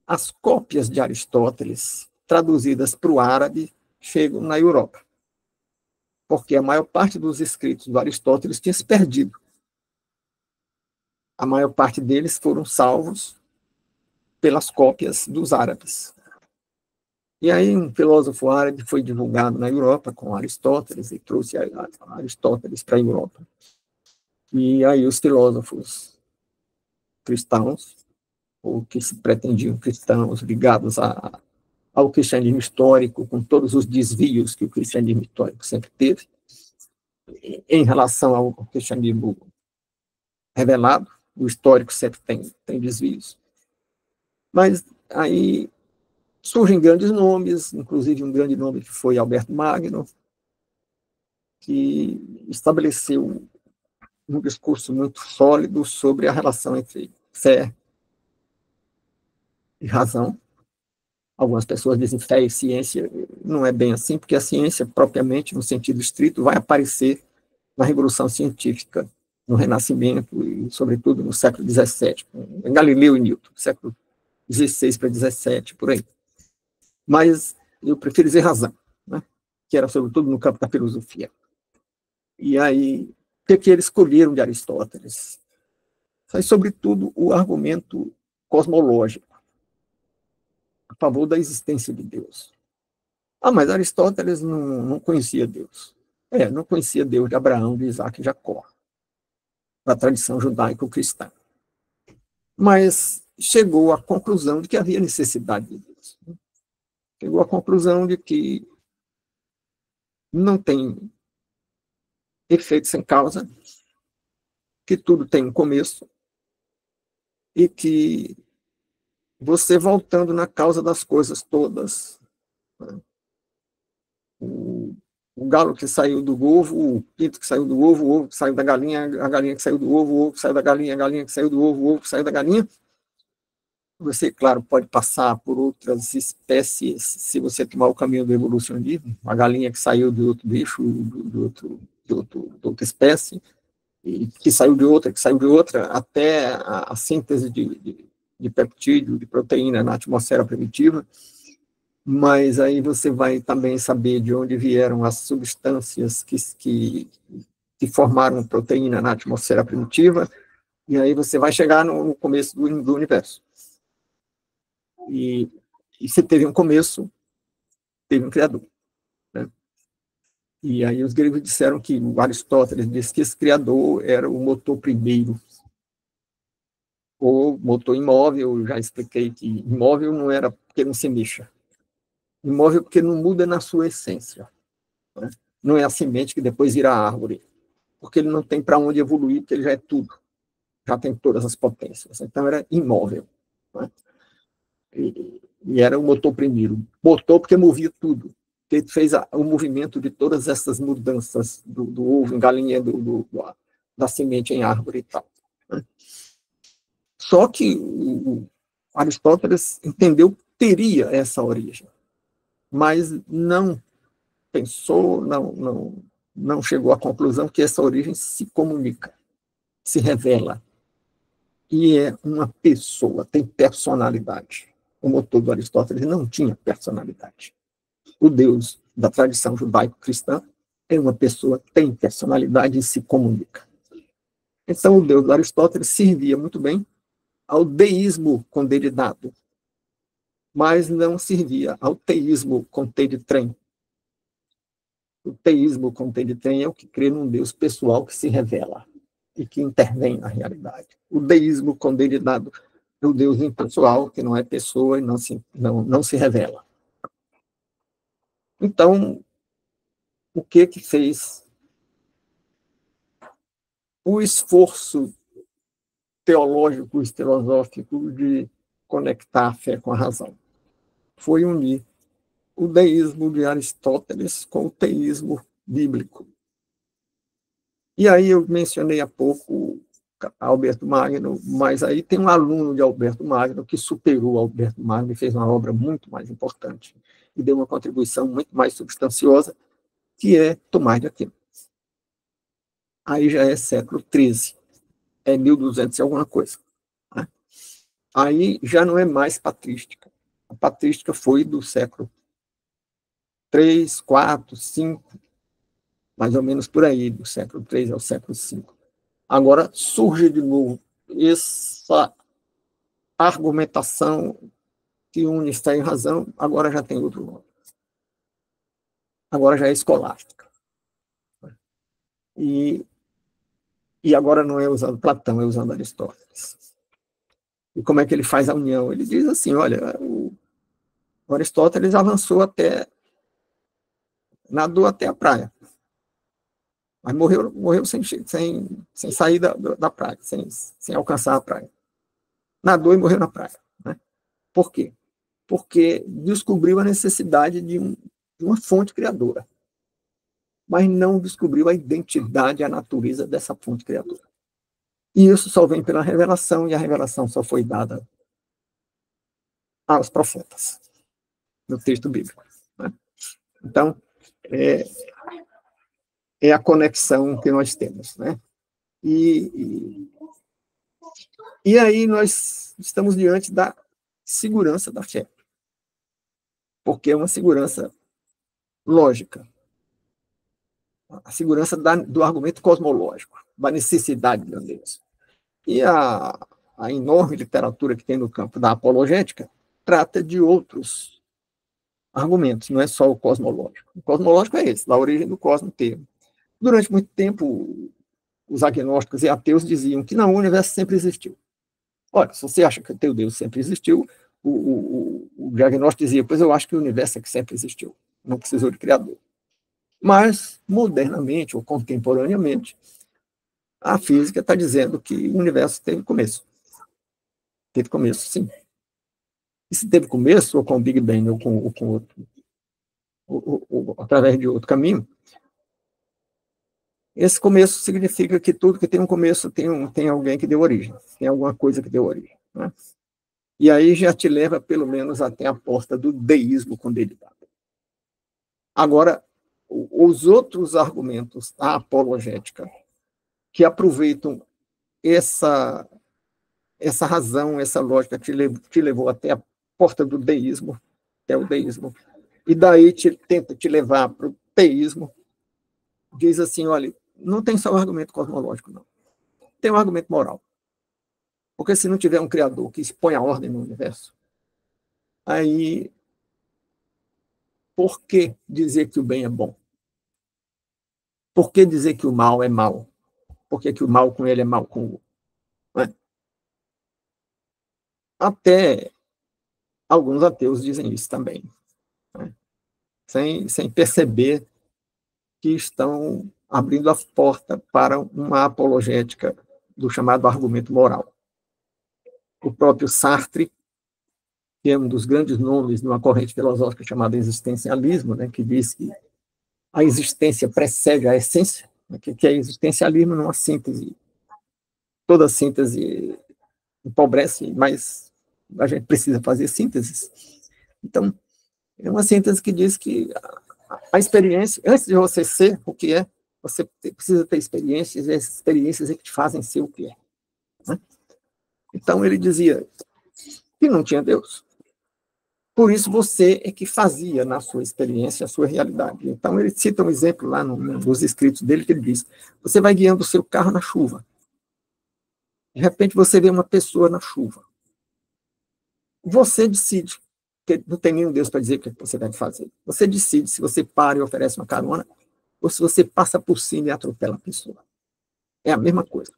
as cópias de Aristóteles, traduzidas para o árabe, chegam na Europa. Porque a maior parte dos escritos do Aristóteles tinha se perdido. A maior parte deles foram salvos pelas cópias dos árabes. E aí um filósofo árabe foi divulgado na Europa com Aristóteles e trouxe Aristóteles para a Europa. E aí os filósofos cristãos, ou que se pretendiam cristãos ligados ao cristianismo histórico, com todos os desvios que o cristianismo histórico sempre teve, em relação ao cristianismo revelado, o histórico sempre tem desvios. Mas aí surgem grandes nomes, inclusive um grande nome que foi Alberto Magno, que estabeleceu um discurso muito sólido sobre a relação entre fé e razão. Algumas pessoas dizem fé e ciência, não é bem assim, porque a ciência, propriamente, no sentido estrito, vai aparecer na Revolução Científica, no Renascimento e, sobretudo, no século XVII, em Galileu e Newton, século XVI para XVII, por aí. Mas eu prefiro dizer razão, né? Que era, sobretudo, no campo da filosofia. E aí, o que eles escolheram de Aristóteles? Foi, sobretudo, o argumento cosmológico, a favor da existência de Deus. Ah, mas Aristóteles não conhecia Deus. Não conhecia Deus de Abraão, de Isaac e Jacó, da tradição judaico-cristã. Mas chegou à conclusão de que havia necessidade de Deus. Chegou à conclusão de que não tem efeito sem causa, que tudo tem um começo e que você voltando na causa das coisas todas, né? O galo que saiu do ovo, o pinto que saiu do ovo, o ovo que saiu da galinha, a galinha que saiu do ovo, o ovo que saiu da galinha, a galinha que saiu do ovo, o ovo que saiu da galinha. Você, claro, pode passar por outras espécies se você tomar o caminho do evolucionismo, a galinha que saiu de outro bicho, de outra espécie, e que saiu de outra, até a síntese de peptídeo, de proteína na atmosfera primitiva. Mas aí você vai também saber de onde vieram as substâncias que formaram proteína na atmosfera primitiva, e aí você vai chegar no começo do universo. E se teve um começo, teve um criador. Né? E aí os gregos disseram que o Aristóteles disse que esse criador era o motor primeiro ou motor imóvel, eu já expliquei que imóvel não era porque não se mexa. Imóvel porque não muda na sua essência. Né? Não é a semente que depois vira árvore, porque ele não tem para onde evoluir, porque ele já é tudo, já tem todas as potências. Então era imóvel. Né? E era o motor primeiro. Motor porque movia tudo. Porque fez o movimento de todas essas mudanças do ovo em galinha, da semente em árvore e tal. Né? Só que o Aristóteles entendeu que teria essa origem, mas não pensou, não chegou à conclusão que essa origem se comunica, se revela, e é uma pessoa, tem personalidade. O motor do Aristóteles não tinha personalidade. O Deus da tradição judaico-cristã é uma pessoa, tem personalidade e se comunica. Então, o Deus do Aristóteles servia muito bem ao deísmo condelidado, mas não servia ao teísmo com T de trem. O teísmo com T de trem é o que crê num Deus pessoal que se revela e que intervém na realidade. O deísmo condelidado é o Deus impessoal, que não é pessoa e não se revela. Então, o que fez o esforço teológico e filosófico de conectar a fé com a razão? Foi unir o deísmo de Aristóteles com o teísmo bíblico. E aí eu mencionei há pouco Alberto Magno, mas aí tem um aluno de Alberto Magno que superou Alberto Magno e fez uma obra muito mais importante e deu uma contribuição muito mais substanciosa, que é Tomás de Aquino. Aí já é século XIII, é 1200 e alguma coisa. Né? Aí já não é mais patrística. A patrística foi do século III, IV, V, mais ou menos por aí, do século III ao século V. Agora surge de novo essa argumentação que une fé e razão, agora já tem outro nome. Agora já é escolástica. E agora não é usando Platão, é usando Aristóteles. E como é que ele faz a união? Ele diz assim, olha, o Aristóteles avançou nadou até a praia, mas morreu sem sair da praia, sem alcançar a praia. Nadou e morreu na praia. Né? Por quê? Porque descobriu a necessidade de uma fonte criadora, mas não descobriu a identidade, a natureza dessa fonte criadora. E isso só vem pela revelação, e a revelação só foi dada aos profetas, no texto bíblico. Né? Então, é a conexão que nós temos. Né? E aí nós estamos diante da segurança da fé, porque é uma segurança lógica, a segurança do argumento cosmológico, da necessidade de Deus. E a enorme literatura que tem no campo da apologética trata de outros argumentos, não é só o cosmológico. O cosmológico é esse, da origem do cosmos termo. Durante muito tempo, os agnósticos e ateus diziam que não, o universo sempre existiu. Olha, se você acha que o teu Deus sempre existiu, o diagnóstico dizia, pois eu acho que o universo é que sempre existiu, não precisou de criador. Mas, modernamente ou contemporaneamente, a física está dizendo que o universo teve começo. Teve começo, sim. E se teve começo, ou com o Big Bang, ou com outro, ou através de outro caminho, esse começo significa que tudo que tem um começo tem alguém que deu origem, tem alguma coisa que deu origem. Né? E aí já te leva, pelo menos, até a porta do deísmo condelidado. Agora, os outros argumentos da apologética, que aproveitam essa razão, essa lógica que te levou até a porta do deísmo, que é o deísmo, e daí tenta te levar para o teísmo, diz assim, olha, não tem só um argumento cosmológico, não. Tem um argumento moral. Porque se não tiver um criador que expõe a ordem no universo, aí por que dizer que o bem é bom? Por que dizer que o mal é mal? Por que o mal com ele é mal com o outro? Não é? Até alguns ateus dizem isso também, né? Sem perceber que estão abrindo a porta para uma apologética do chamado argumento moral. O próprio Sartre, que é um dos grandes nomes de uma corrente filosófica chamada existencialismo, né, que diz que a existência precede a essência, né, que é existencialismo numa síntese. Toda síntese empobrece, mas a gente precisa fazer sínteses. Então, é uma síntese que diz que a experiência, antes de você ser o que é, você precisa ter experiências, e essas experiências é que te fazem ser o que é, né? Então, ele dizia que não tinha Deus. Por isso, você é que fazia na sua experiência a sua realidade. Então, ele cita um exemplo lá nos escritos dele, que ele diz: você vai guiando o seu carro na chuva. De repente, você vê uma pessoa na chuva. Você decide, porque não tem nenhum Deus para dizer o que você deve fazer. Você decide se você para e oferece uma carona, ou se você passa por cima e atropela a pessoa. É a mesma coisa.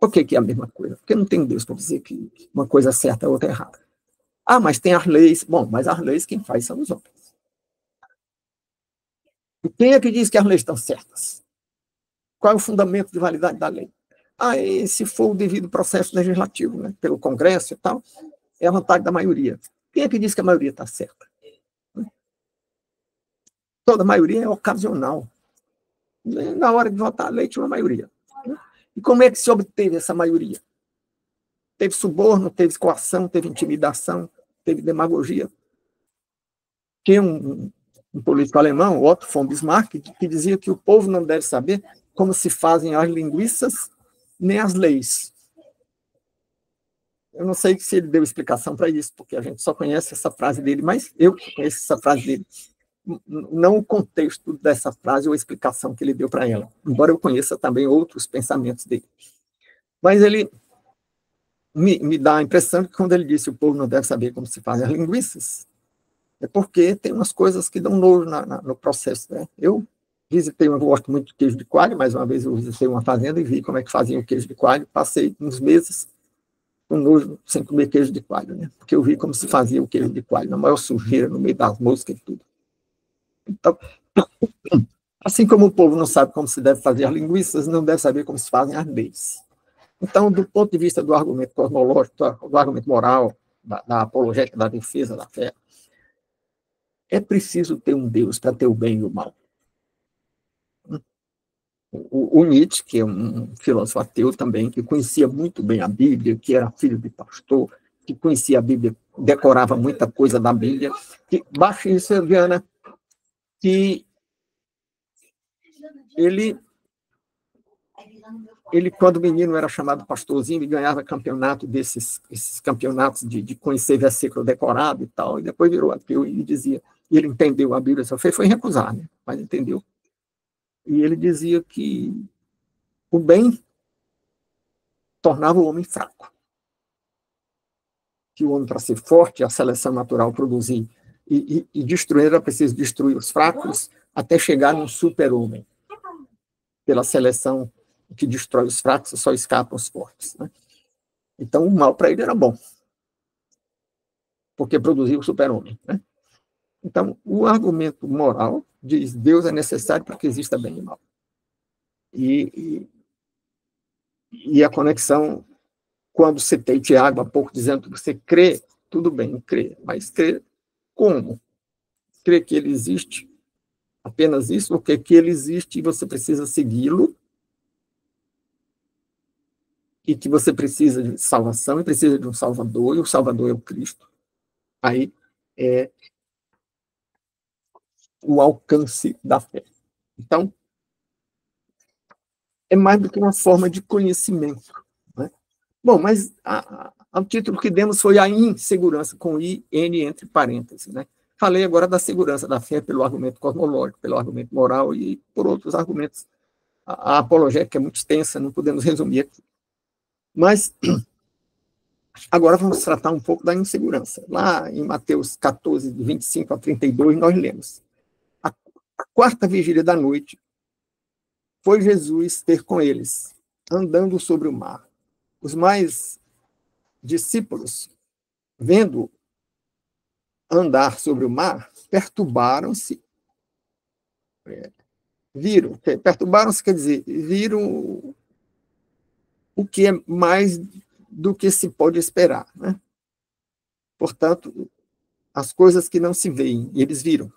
Por que é a mesma coisa? Porque não tem Deus para dizer que uma coisa é certa e outra é errada. Ah, mas tem as leis. Bom, mas as leis quem faz são os homens. E quem é que diz que as leis estão certas? Qual é o fundamento de validade da lei? Ah, e se for o devido processo legislativo, né, pelo Congresso e tal, é a vontade da maioria. Quem é que diz que a maioria está certa? Toda maioria é ocasional. Na hora de votar a lei tinha uma maioria. E como é que se obteve essa maioria? Teve suborno, teve coação, teve intimidação, teve demagogia. Tinha um político alemão, Otto von Bismarck, que dizia que o povo não deve saber como se fazem as linguiças nem as leis. Eu não sei se ele deu explicação para isso, porque a gente só conhece essa frase dele, mas eu conheço essa frase dele. Não o contexto dessa frase ou a explicação que ele deu para ela, embora eu conheça também outros pensamentos dele. Mas ele me dá a impressão que quando ele disse que o povo não deve saber como se fazem as linguiças, é porque tem umas coisas que dão nojo no processo, né? Eu gosto muito de queijo de coalho, mais uma vez eu visitei uma fazenda e vi como é que faziam o queijo de coalho, passei uns meses com nojo sem comer queijo de coalho, né? Porque eu vi como se fazia o queijo de coalho, na maior sujeira, no meio das moscas e tudo. Então, assim como o povo não sabe como se deve fazer as linguiças, não deve saber como se fazem as leis. Então, do ponto de vista do argumento cosmológico, do argumento moral, da apologética, da defesa da fé, é preciso ter um Deus para ter o bem e o mal. O Nietzsche, que é um filósofo ateu também, que conhecia muito bem a Bíblia, que era filho de pastor, que conhecia a Bíblia, decorava muita coisa da Bíblia, que baixa isso, Viana, que ele, quando menino, era chamado pastorzinho e ganhava campeonato esses campeonatos de conhecer versículo decorado e tal, e depois virou ateu e dizia, e ele entendeu a Bíblia, só foi recusar, né? Mas entendeu. E ele dizia que o bem tornava o homem fraco. Que o homem, para ser forte, a seleção natural produzir e destruir, era preciso destruir os fracos até chegar num super-homem. Pela seleção que destrói os fracos, só escapam os fortes, né? Então, o mal para ele era bom, porque produzia o super-homem, né? Então, o argumento moral diz Deus é necessário para que exista bem e mal. E a conexão, quando citei Tiago há pouco, dizendo que você crê, tudo bem, crê, mas crê como? Crê que ele existe, apenas isso, ou que ele existe e você precisa segui-lo, e que você precisa de salvação e precisa de um Salvador, e o Salvador é o Cristo. Aí é o alcance da fé. Então, é mais do que uma forma de conhecimento, né? Bom, mas o título que demos foi a insegurança, com I, N entre parênteses, né? Falei agora da segurança da fé pelo argumento cosmológico, pelo argumento moral e por outros argumentos. A apologética é muito extensa, não podemos resumir aqui. Mas agora vamos tratar um pouco da insegurança. Lá em Mateus 14, de 25 a 32, nós lemos: a quarta vigília da noite, foi Jesus ter com eles, andando sobre o mar. Os mais discípulos, vendo andar sobre o mar, perturbaram-se. Perturbaram-se, quer dizer, viram o que é mais do que se pode esperar, né? Portanto, as coisas que não se veem, eles viram.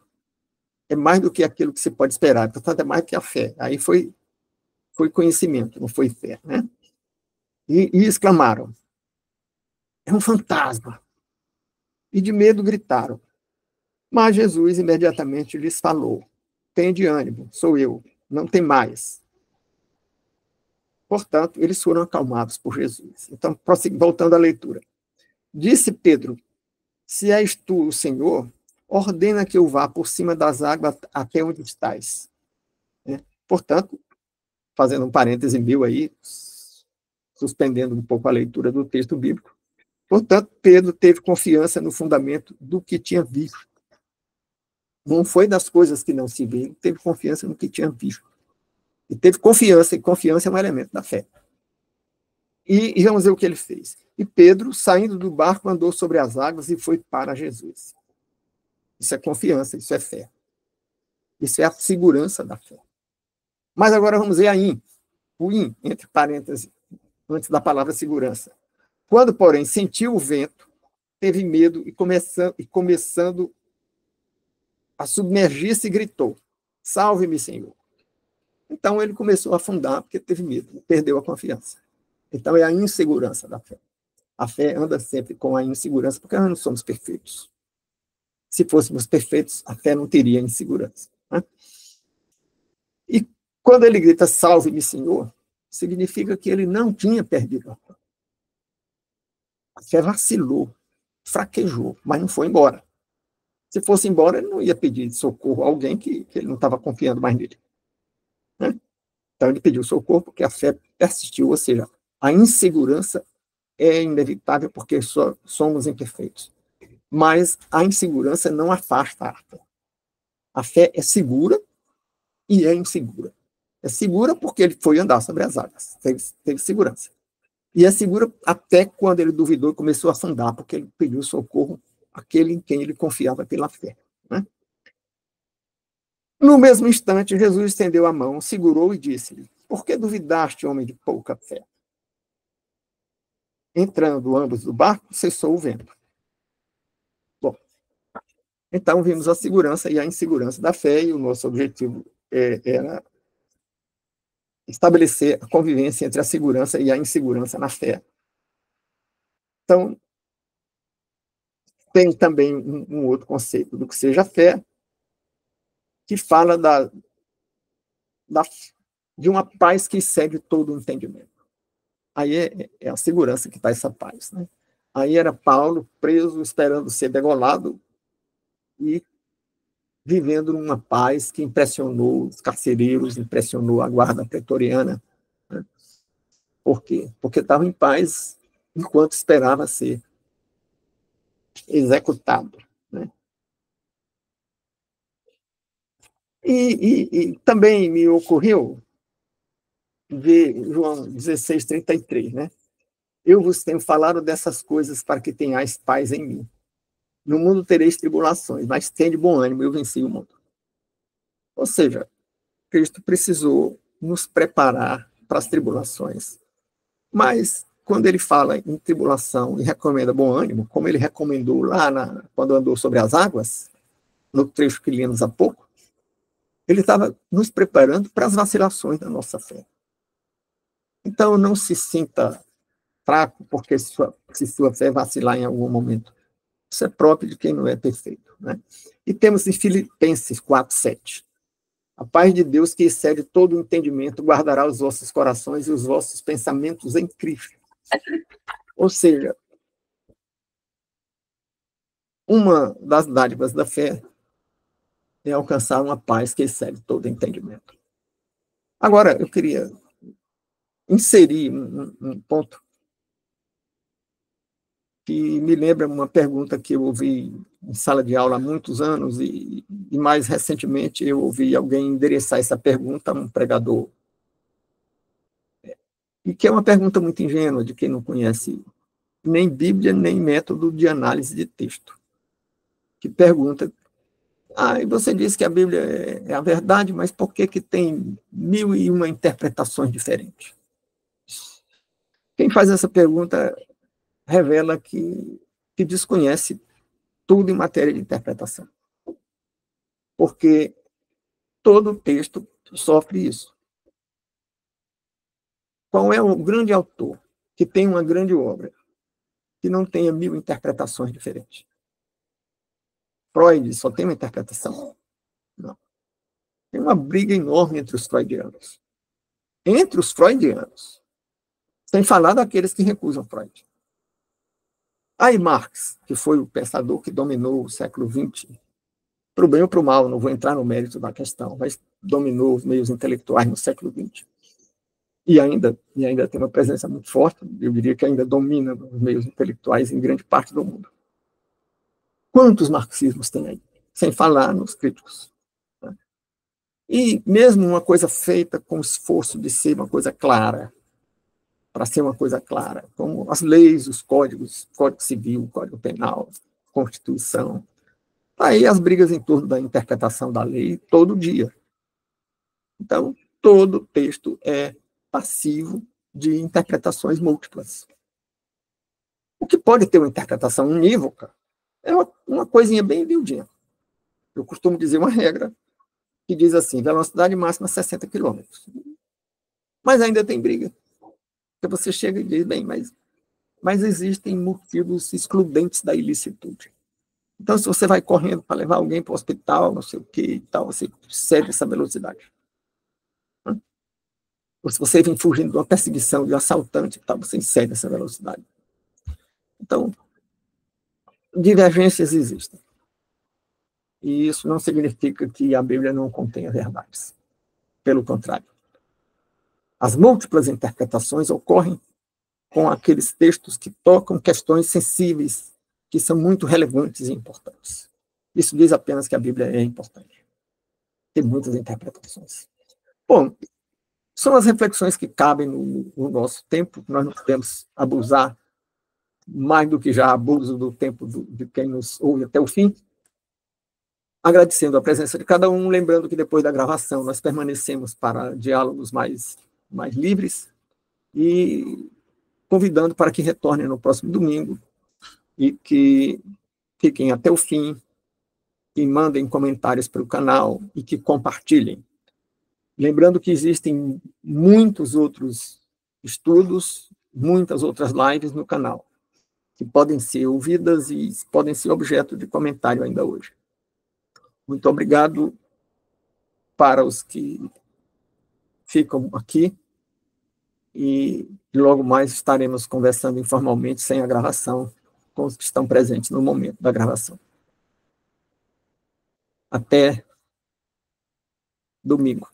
É mais do que aquilo que se pode esperar, portanto, é mais do que a fé. Aí foi conhecimento, não foi fé, né? E exclamaram, é um fantasma. E de medo gritaram. Mas Jesus imediatamente lhes falou, tende ânimo, sou eu, não tem mais. Portanto, eles foram acalmados por Jesus. Então, voltando à leitura. Disse Pedro, se és tu o Senhor, ordena que eu vá por cima das águas até onde estás. Portanto, fazendo um parêntese meu aí, suspendendo um pouco a leitura do texto bíblico, portanto, Pedro teve confiança no fundamento do que tinha visto. Não foi das coisas que não se vê, teve confiança no que tinha visto. E teve confiança, e confiança é um elemento da fé. E vamos ver o que ele fez. E Pedro, saindo do barco, andou sobre as águas e foi para Jesus. Isso é confiança, isso é fé. Isso é a segurança da fé. Mas agora vamos ver a in. O in, entre parênteses, antes da palavra segurança. Quando, porém, sentiu o vento, teve medo e começando a submergir-se, gritou, salve-me, Senhor. Então ele começou a afundar porque teve medo, perdeu a confiança. Então é a insegurança da fé. A fé anda sempre com a insegurança, porque nós não somos perfeitos. Se fôssemos perfeitos, a fé não teria insegurança. Né? E quando ele grita, salve-me, Senhor, significa que ele não tinha perdido a fé. A fé vacilou, fraquejou, mas não foi embora. Se fosse embora, ele não ia pedir socorro a alguém que ele não estava confiando mais nele. Né? Então ele pediu socorro porque a fé persistiu, ou seja, a insegurança é inevitável porque somos imperfeitos. Mas a insegurança não afasta a fé. A fé é segura e é insegura. É segura porque ele foi andar sobre as águas, teve segurança. E é segura até quando ele duvidou e começou a afundar, porque ele pediu socorro àquele em quem ele confiava pela fé. Né? No mesmo instante, Jesus estendeu a mão, segurou e disse-lhe, por que duvidaste, homem de pouca fé? Entrando ambos do barco, cessou o vento. Bom, então vimos a segurança e a insegurança da fé, e o nosso objetivo era estabelecer a convivência entre a segurança e a insegurança na fé. Então, tem também um outro conceito do que seja fé, que fala de uma paz que excede todo o entendimento. Aí é a segurança que está essa paz. Né? Aí era Paulo preso, esperando ser degolado e vivendo numa paz que impressionou os carcereiros, impressionou a guarda pretoriana. Né? Por quê? Porque estava em paz enquanto esperava ser executado. Né? E também me ocorreu ver João 16:33, né? Eu vos tenho falado dessas coisas para que tenhais paz em mim. No mundo tereis tribulações, mas tende bom ânimo, eu venci o mundo. Ou seja, Cristo precisou nos preparar para as tribulações. Mas, quando ele fala em tribulação e recomenda bom ânimo, como ele recomendou lá quando andou sobre as águas, no trecho que lemos há pouco, ele estava nos preparando para as vacilações da nossa fé. Então, não se sinta fraco porque se sua fé vacilar em algum momento. Isso é próprio de quem não é perfeito. Né? E temos em Filipenses 4:7. A paz de Deus, que excede todo o entendimento, guardará os vossos corações e os vossos pensamentos em Cristo. Ou seja, uma das dádivas da fé é alcançar uma paz que excede todo o entendimento. Agora, eu queria inserir um ponto que me lembra uma pergunta que eu ouvi em sala de aula há muitos anos e mais recentemente eu ouvi alguém endereçar essa pergunta a um pregador. E que é uma pergunta muito ingênua de quem não conhece nem Bíblia, nem método de análise de texto, que pergunta, e você disse que a Bíblia é a verdade, mas por que que tem 1001 interpretações diferentes? Quem faz essa pergunta revela que desconhece tudo em matéria de interpretação, porque todo texto sofre isso. Qual é o grande autor que tem uma grande obra que não tenha 1000 interpretações diferentes? Freud só tem uma interpretação? Não. Tem uma briga enorme entre os freudianos. Entre os freudianos. Sem falar daqueles que recusam Freud. Aí Marx, que foi o pensador que dominou o século XX, para o bem ou para o mal, não vou entrar no mérito da questão, mas dominou os meios intelectuais no século XX. E ainda tem uma presença muito forte, eu diria que ainda domina os meios intelectuais em grande parte do mundo. Quantos marxismos tem aí? Sem falar nos críticos. E mesmo uma coisa feita com esforço de ser uma coisa clara, para ser uma coisa clara, como as leis, os códigos, Código Civil, Código Penal, Constituição. Aí as brigas em torno da interpretação da lei todo dia. Então, todo texto é passivo de interpretações múltiplas. O que pode ter uma interpretação unívoca é uma coisinha bem miudinha. Eu costumo dizer uma regra que diz assim, velocidade máxima 60 km. Mas ainda tem briga. Porque você chega e diz, bem, mas existem motivos excludentes da ilicitude. Então, se você vai correndo para levar alguém para o hospital, não sei o que e tal, você cede essa velocidade. Ou se você vem fugindo de uma perseguição de um assaltante, tá, você cede essa velocidade. Então, divergências existem. E isso não significa que a Bíblia não contenha verdades. Pelo contrário. As múltiplas interpretações ocorrem com aqueles textos que tocam questões sensíveis, que são muito relevantes e importantes. Isso diz apenas que a Bíblia é importante. Tem muitas interpretações. Bom, são as reflexões que cabem no nosso tempo, nós não podemos abusar mais do que já abuso do tempo de quem nos ouve até o fim. Agradecendo a presença de cada um, lembrando que depois da gravação nós permanecemos para diálogos mais livres e convidando para que retornem no próximo domingo e que fiquem até o fim, que mandem comentários para o canal e que compartilhem. Lembrando que existem muitos outros estudos, muitas outras lives no canal, que podem ser ouvidas e podem ser objeto de comentário ainda hoje. Muito obrigado para os que ficam aqui e logo mais estaremos conversando informalmente, sem a gravação, com os que estão presentes no momento da gravação. Até domingo.